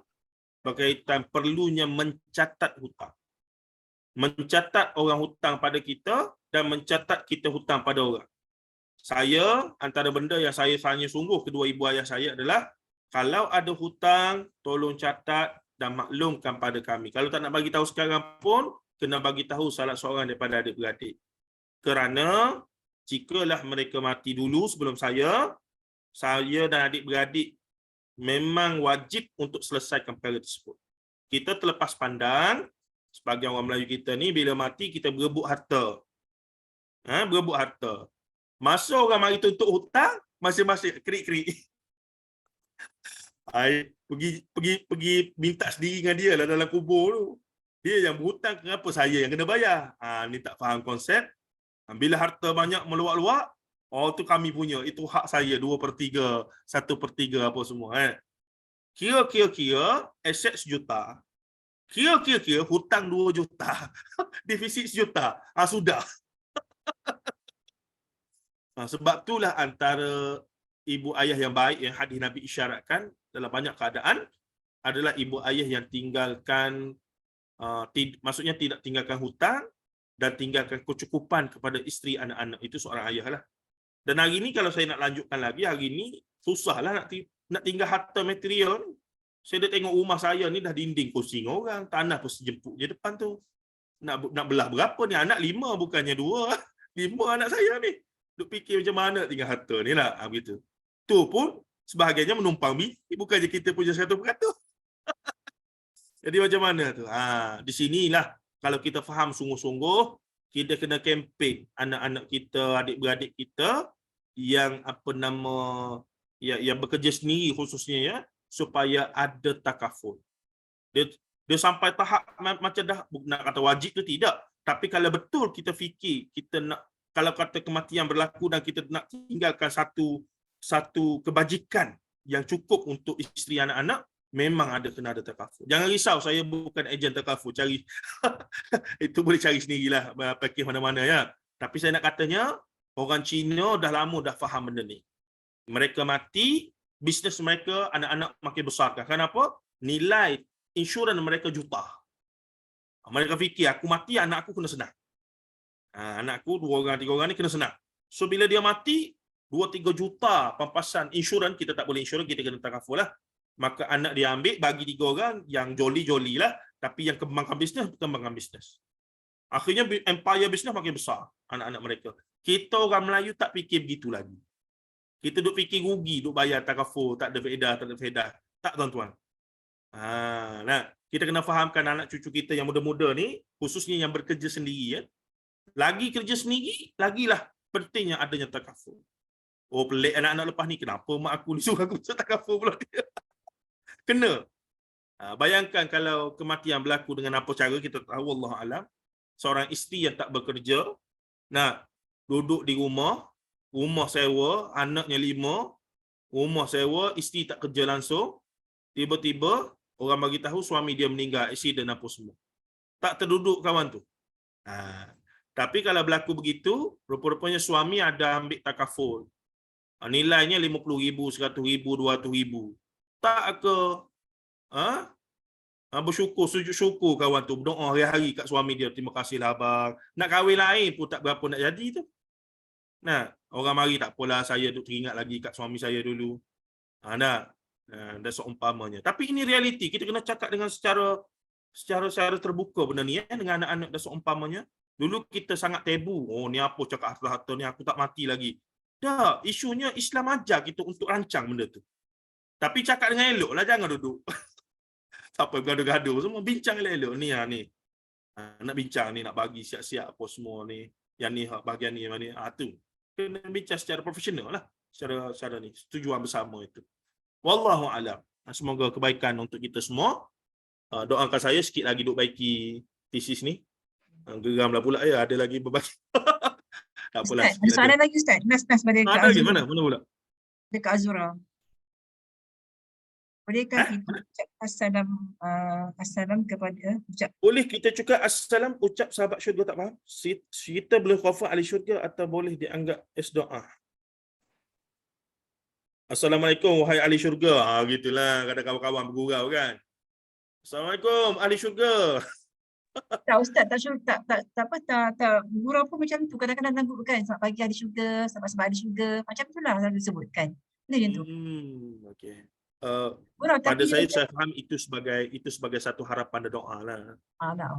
berkaitan perlunya mencatat hutang. Mencatat orang hutang pada kita dan mencatat kita hutang pada orang. Saya, antara benda yang saya tanya sungguh kedua ibu ayah saya adalah kalau ada hutang, tolong catat dan maklumkan pada kami. Kalau tak nak bagi tahu sekarang pun, kena bagi tahu salah seorang daripada adik-beradik. Kerana jikalah mereka mati dulu sebelum saya dan adik-beradik memang wajib untuk selesaikan perkara tersebut. Kita terlepas pandang, sebagai orang Melayu kita ni, bila mati kita berebut harta. Berebut harta. Masa orang mari tuntut hutang, masing-masing kerik-kerik. Pergi minta sendiri dengan dia lah dalam kubur tu. Dia yang berhutang, kenapa saya yang kena bayar? Ni tak faham konsep. Bila harta banyak meluak-luak, tu kami punya. Itu hak saya, 2/3, 1/3 apa semua. Kira-kira aset 1 juta. Kira-kira hutang 2 juta. Defisit 1 juta. Sudah. Sebab itulah antara ibu ayah yang baik yang hadis Nabi isyaratkan dalam banyak keadaan adalah ibu ayah yang tinggalkan, maksudnya tidak tinggalkan hutang dan tinggalkan kecukupan kepada isteri anak-anak. Itu seorang ayah lah. Dan hari ni kalau saya nak lanjutkan lagi, hari ni susahlah nak tinggal harta material. Saya dah tengok rumah saya ni dah dinding pusing orang, tanah pun sejemput je depan tu. Nak belah berapa ni? Anak 5 bukannya 2. 5 anak saya ni. Duk fikir macam mana tinggal harta ni lah. Begitu. Tu pun sebahagiannya menumpang bini, bukannya kita punya 100%. Jadi macam mana tu? Di sinilah kalau kita faham sungguh-sungguh, kita kena kempen anak-anak kita, adik-beradik kita yang yang bekerja sendiri khususnya ya, supaya ada takaful. Dia sampai tahap macam dah nak kata wajib tu tidak. Tapi kalau betul kita fikir, kita nak, kalau kata kematian berlaku dan kita nak tinggalkan satu kebajikan yang cukup untuk isteri anak-anak, memang kena ada takaful. Jangan risau, saya bukan ejen takaful, cari itu boleh cari sendirilah pakej mana-mana ya. Tapi saya nak katanya orang Cina dah lama dah faham benda ni. Mereka mati, bisnes mereka anak-anak makin besarkan. Kenapa? Nilai insurans mereka juta. Mereka fikir aku mati anak aku kena senang. Anakku 2 orang 3 orang ni kena senang. So bila dia mati 2-3 juta pampasan insurans, kita tak boleh insurans, kita kena takaful lah. Maka anak dia ambil, bagi 3 orang yang joli-joli lah, tapi yang kembangkan bisnes. Akhirnya empire bisnes makin besar anak-anak mereka. Kita orang Melayu tak fikir begitu lagi. Kita duk fikir rugi, duk bayar takaful, tak ada faedah. Tak tuan-tuan. Kita kena fahamkan anak cucu kita yang muda-muda ni, khususnya yang bekerja sendiri ya. Lagi kerja sendiri, lagilah pentingnya adanya takaful. Pelik anak-anak lepas ni, kenapa mak aku disuruh aku takaful pula dia? Kena. Bayangkan kalau kematian berlaku dengan apa cara, kita tahu Allah alam. Seorang isteri yang tak bekerja, duduk di rumah sewa, anaknya 5, rumah sewa, isteri tak kerja langsung, tiba-tiba orang bagi tahu suami dia meninggal, accident apa semua. Tak terduduk kawan tu. Tapi kalau berlaku begitu, rupa-rupanya suami ada ambil takaful. Nilainya 50,000, 100,000, 200,000. Tak ke bersyukur, sujud syukur kawan tu, berdoa hari-hari kat suami dia, terima kasihlah abang. Nak kahwin lain pun tak berapa nak jadi tu. Orang mari tak apalah, saya duk teringat lagi kat suami saya dulu. Dah seumpamanya. Tapi ini realiti, kita kena cakap dengan secara terbuka benda ni dengan anak-anak dah seumpamanya. Dulu kita sangat tabu. Ni apa cakap harta-harta ni, aku tak mati lagi. Dah, isunya Islam ajar kita untuk rancang benda tu. Tapi cakap dengan elok lah, jangan duduk. Siapa gaduh-gaduh semua, bincang elok-elok. Ni. Nak bincang ni, nak bagi siap-siap apa semua ni. Yang ni, bahagian ni, tu. Kena bincang secara profesional lah. Secara ni, tujuan bersama itu. Wallahu alam. Semoga kebaikan untuk kita semua. Doakan saya sikit lagi duk baiki tesis ni. Geramlah pula ya, ada lagi berbagi. Tak apalah. Ustaz, ada soalan lagi Ustaz. Nas pada Kak Ada lagi Azura. mana pula? Dekat Azura. Bolehkah kita ucap assalam kepada Boleh kita cakap assalam, ucap sahabat syurga tak faham? Kita boleh cover ahli syurga atau boleh dianggap as doa? Assalamualaikum wahai ahli syurga. Gitulah kadang kawan-kawan bergurau kan. Assalamualaikum ahli syurga. tak Ustaz, tak gurau pun macam tu. Kadang-kadang ganggu kan, selamat pagi ahli syurga, selamat ahli syurga. Macam tu lah selalu sebutkan. Benda macam tu. Okey. Gurau Pada tapi saya faham itu sebagai satu harapan dan doa lah. tak.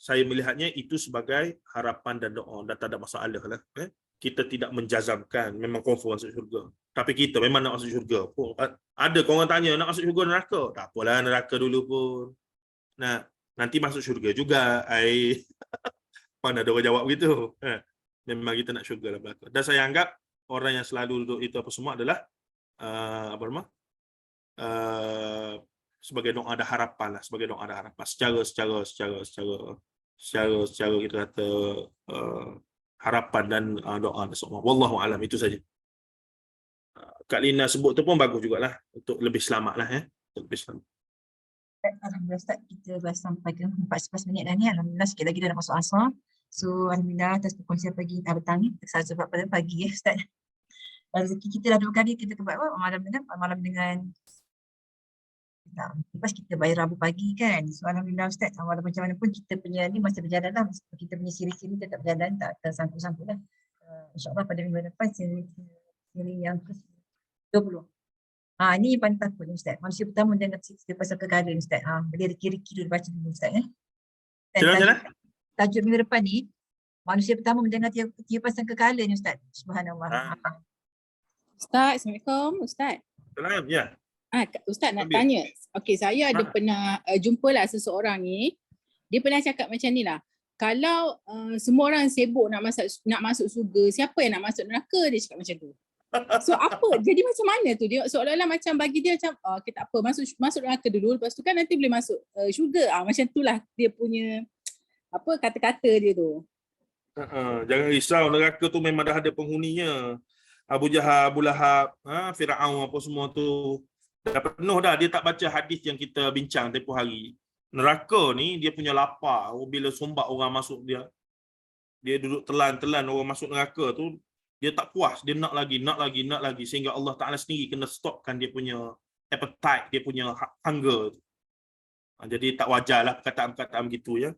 Saya melihatnya itu sebagai harapan dan doa dan tak ada masalah lah. Kita tidak menjazamkan memang confirm masuk syurga. Tapi kita memang nak masuk syurga pun. Ada korang tanya nak masuk syurga neraka? Tak apalah, neraka dulu pun. Nah, nanti masuk syurga juga. Mana ada orang jawab begitu. Memang kita nak syurga lah belakang. Dan saya anggap orang yang selalu duduk itu apa semua adalah sebagai doa ada harapan lah, sebagai doa ada harapan secara kita kata harapan dan doa semua. Wallahu alam, itu saja. Kak Lina sebut tu pun bagus jugalah untuk lebih selamat lah lebih selamat. Alhamdulillah Ustaz, kita dah sampai ke 14 minit dah ni. Alhamdulillah sikit lagi dah nak masuk asar. So alhamdulillah atas perkongsian pagi petang ni, sebab pada pagi Ustaz. Rezeki kita dah 2 kali kita buat malam dengan lepas kita bayar Rabu pagi kan. So alhamdulillah Ustaz, walaupun macam mana pun kita punya ni masih berjalan lah. Kita punya siri-siri tetap berjalan, tak tersangkut-sangkut lah. InsyaAllah pada minggu depan siri yang ke-20. Ni yang paling takut ni Ustaz. Manusia pertama mendengar cerita pasal kekalahan Ustaz. Boleh reki-reki dulu baca dulu Ustaz. Tajuk minggu depan ni, manusia pertama mendengar cerita pasal kekalahan ni Ustaz. Subhanallah. Ustaz, Assalamualaikum Ustaz. Salam, ya. Ustaz nak tanya. Okey, saya ada pernah jumpalah seseorang ni. Dia pernah cakap macam ni lah. Kalau semua orang sibuk nak masuk surga, siapa yang nak masuk neraka? Dia cakap macam tu. So apa? Jadi macam mana tu? Dia seolah-olah macam bagi dia macam okay, tak apa, masuk neraka dulu, lepas tu kan nanti boleh masuk syurga. Macam itulah dia punya kata-kata dia tu. Jangan risau, neraka tu memang dah ada penghuninya. Abu Jahal, Abu Lahab, Firaun apa semua tu dah penuh dah. Dia tak baca hadis yang kita bincang tempoh hari. Neraka ni dia punya lapar. Bila sombak orang masuk dia duduk telan-telan orang masuk neraka tu, dia tak puas, dia nak lagi sehingga Allah Ta'ala sendiri kena stopkan dia punya appetite, dia punya hunger. Jadi tak wajarlah perkataan-perkataan begitu ya.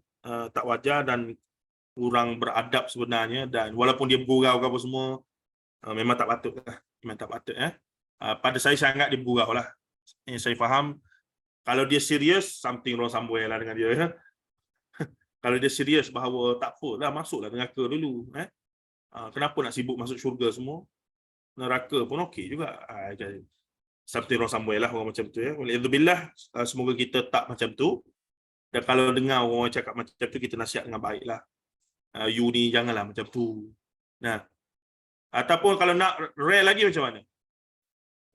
Tak wajar dan kurang beradab sebenarnya, dan walaupun dia bergurau apa semua, memang tak patut lah. Memang tak patut pada saya sangat dia bergurau lah. Saya faham kalau dia serius, something wrong somewhere lah dengan dia ya. Kalau dia serius bahawa tak apalah, masuklah neraka dulu kenapa nak sibuk masuk syurga semua, neraka pun okey juga. Something wrong somewhere lah orang macam tu ya. Walhamdulillah, semoga kita tak macam tu. Dan kalau dengar orang cakap macam tu, kita nasihat dengan baiklah. You ni janganlah macam tu. Nah, ataupun kalau nak rare lagi macam mana?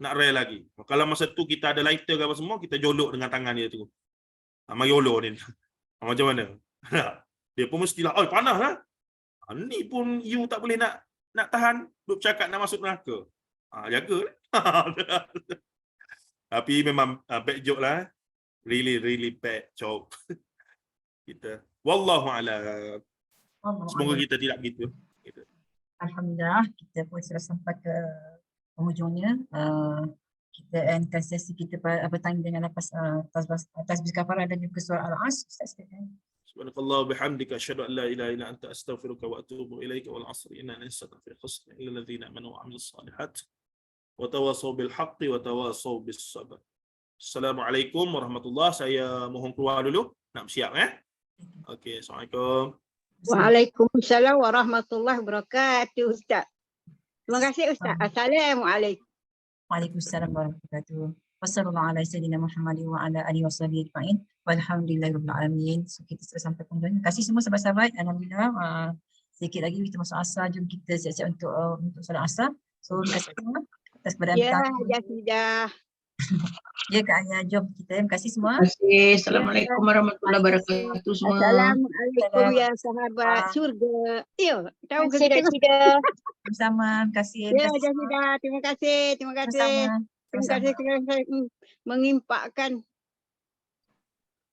Nak rare lagi. Kalau masa tu kita ada lighter ke apa semua, kita jolok dengan tangan dia tu. Mayolo ni. Macam mana? Dia pun mestilah, panas lah. Ni pun you tak boleh nak tahan, duk cakap nak masuk neraka. Jaga. Tapi memang bad joke lah. Really bad joke. Kita. Wallahu a'lam. Semoga kita tidak begitu. Alhamdulillah, kita pun sudah sampai ke penghujungnya. Kita endkan sesi kita petang dengan lepas tasbih kafarah dan juga surah Al-Asr. Ustaz silakan. Subhanakallah bihamdika asyhadu an la ilaha illa anta astaghfiruka wa atubu ilaika wal 'asri inna al-insana fi khusr illa alladhina amanu wa 'amilus shalihat wa tawassaw bil haqqi wa tawassaw bis sabr. Assalamualaikum warahmatullahi. Saya mohon keluar dulu. Nak bersiap Okey, assalamualaikum. Waalaikumsalam warahmatullahi wabarakatuh Ustaz. Terima kasih Ustaz. Assalamualaikum. Waalaikumsalam warahmatullahi wabarakatuh. Wassallallahu ala sayyidina Muhammadin wa ala alihi washabihi ajma'in. Walhamdulillahirabbil alamin. So kita sudah sampai penghujung. Terima kasih semua sahabat-sahabat. Alhamdulillah. Sedikit lagi kita masuk asar. Jom kita siap-siap untuk solat asar. So terima kasih semua atas keberadaan sudah. Ya Kak Anya, jom kita. Terima kasih semua. Terima kasih. Assalamualaikum warahmatullahi wabarakatuh semua. Assalamualaikum ya sahabat surga. Tahu ke tidak? Bersama. Terima kasih. Ya, sudah. Terima kasih. Bersama. Terima Sama-sama. kasih kerana saya mengimpakkan.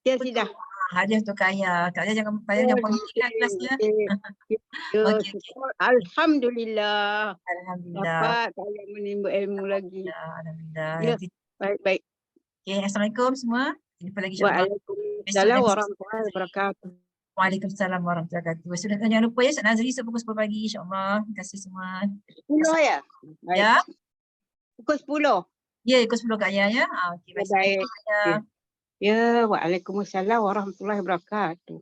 Ya sudah. Hadiah untuk Kak Ayah. Kak Ayah jangan pergi kelasnya. Okey. Alhamdulillah. Alhamdulillah. Dapat saya menimba ilmu lagi. Alhamdulillah. Ya. Baik. Okay, Assalamualaikum semua. Jumpa lagi insyaAllah. Waalaikumsalam warahmatullahi wabarakatuh. Waalaikumsalam warahmatullahi wabarakatuh. Sudah jangan lupa ya, Ustaz Nazri pukul 10 pagi insyaAllah. Terima kasih semua. 10 ya? Ya. Pukul 10? Ya, pukul 10 Kak Ayah ya. Okey, baik. Assalamualaikum. Ya, waalaikumsalam warahmatullahi wabarakatuh.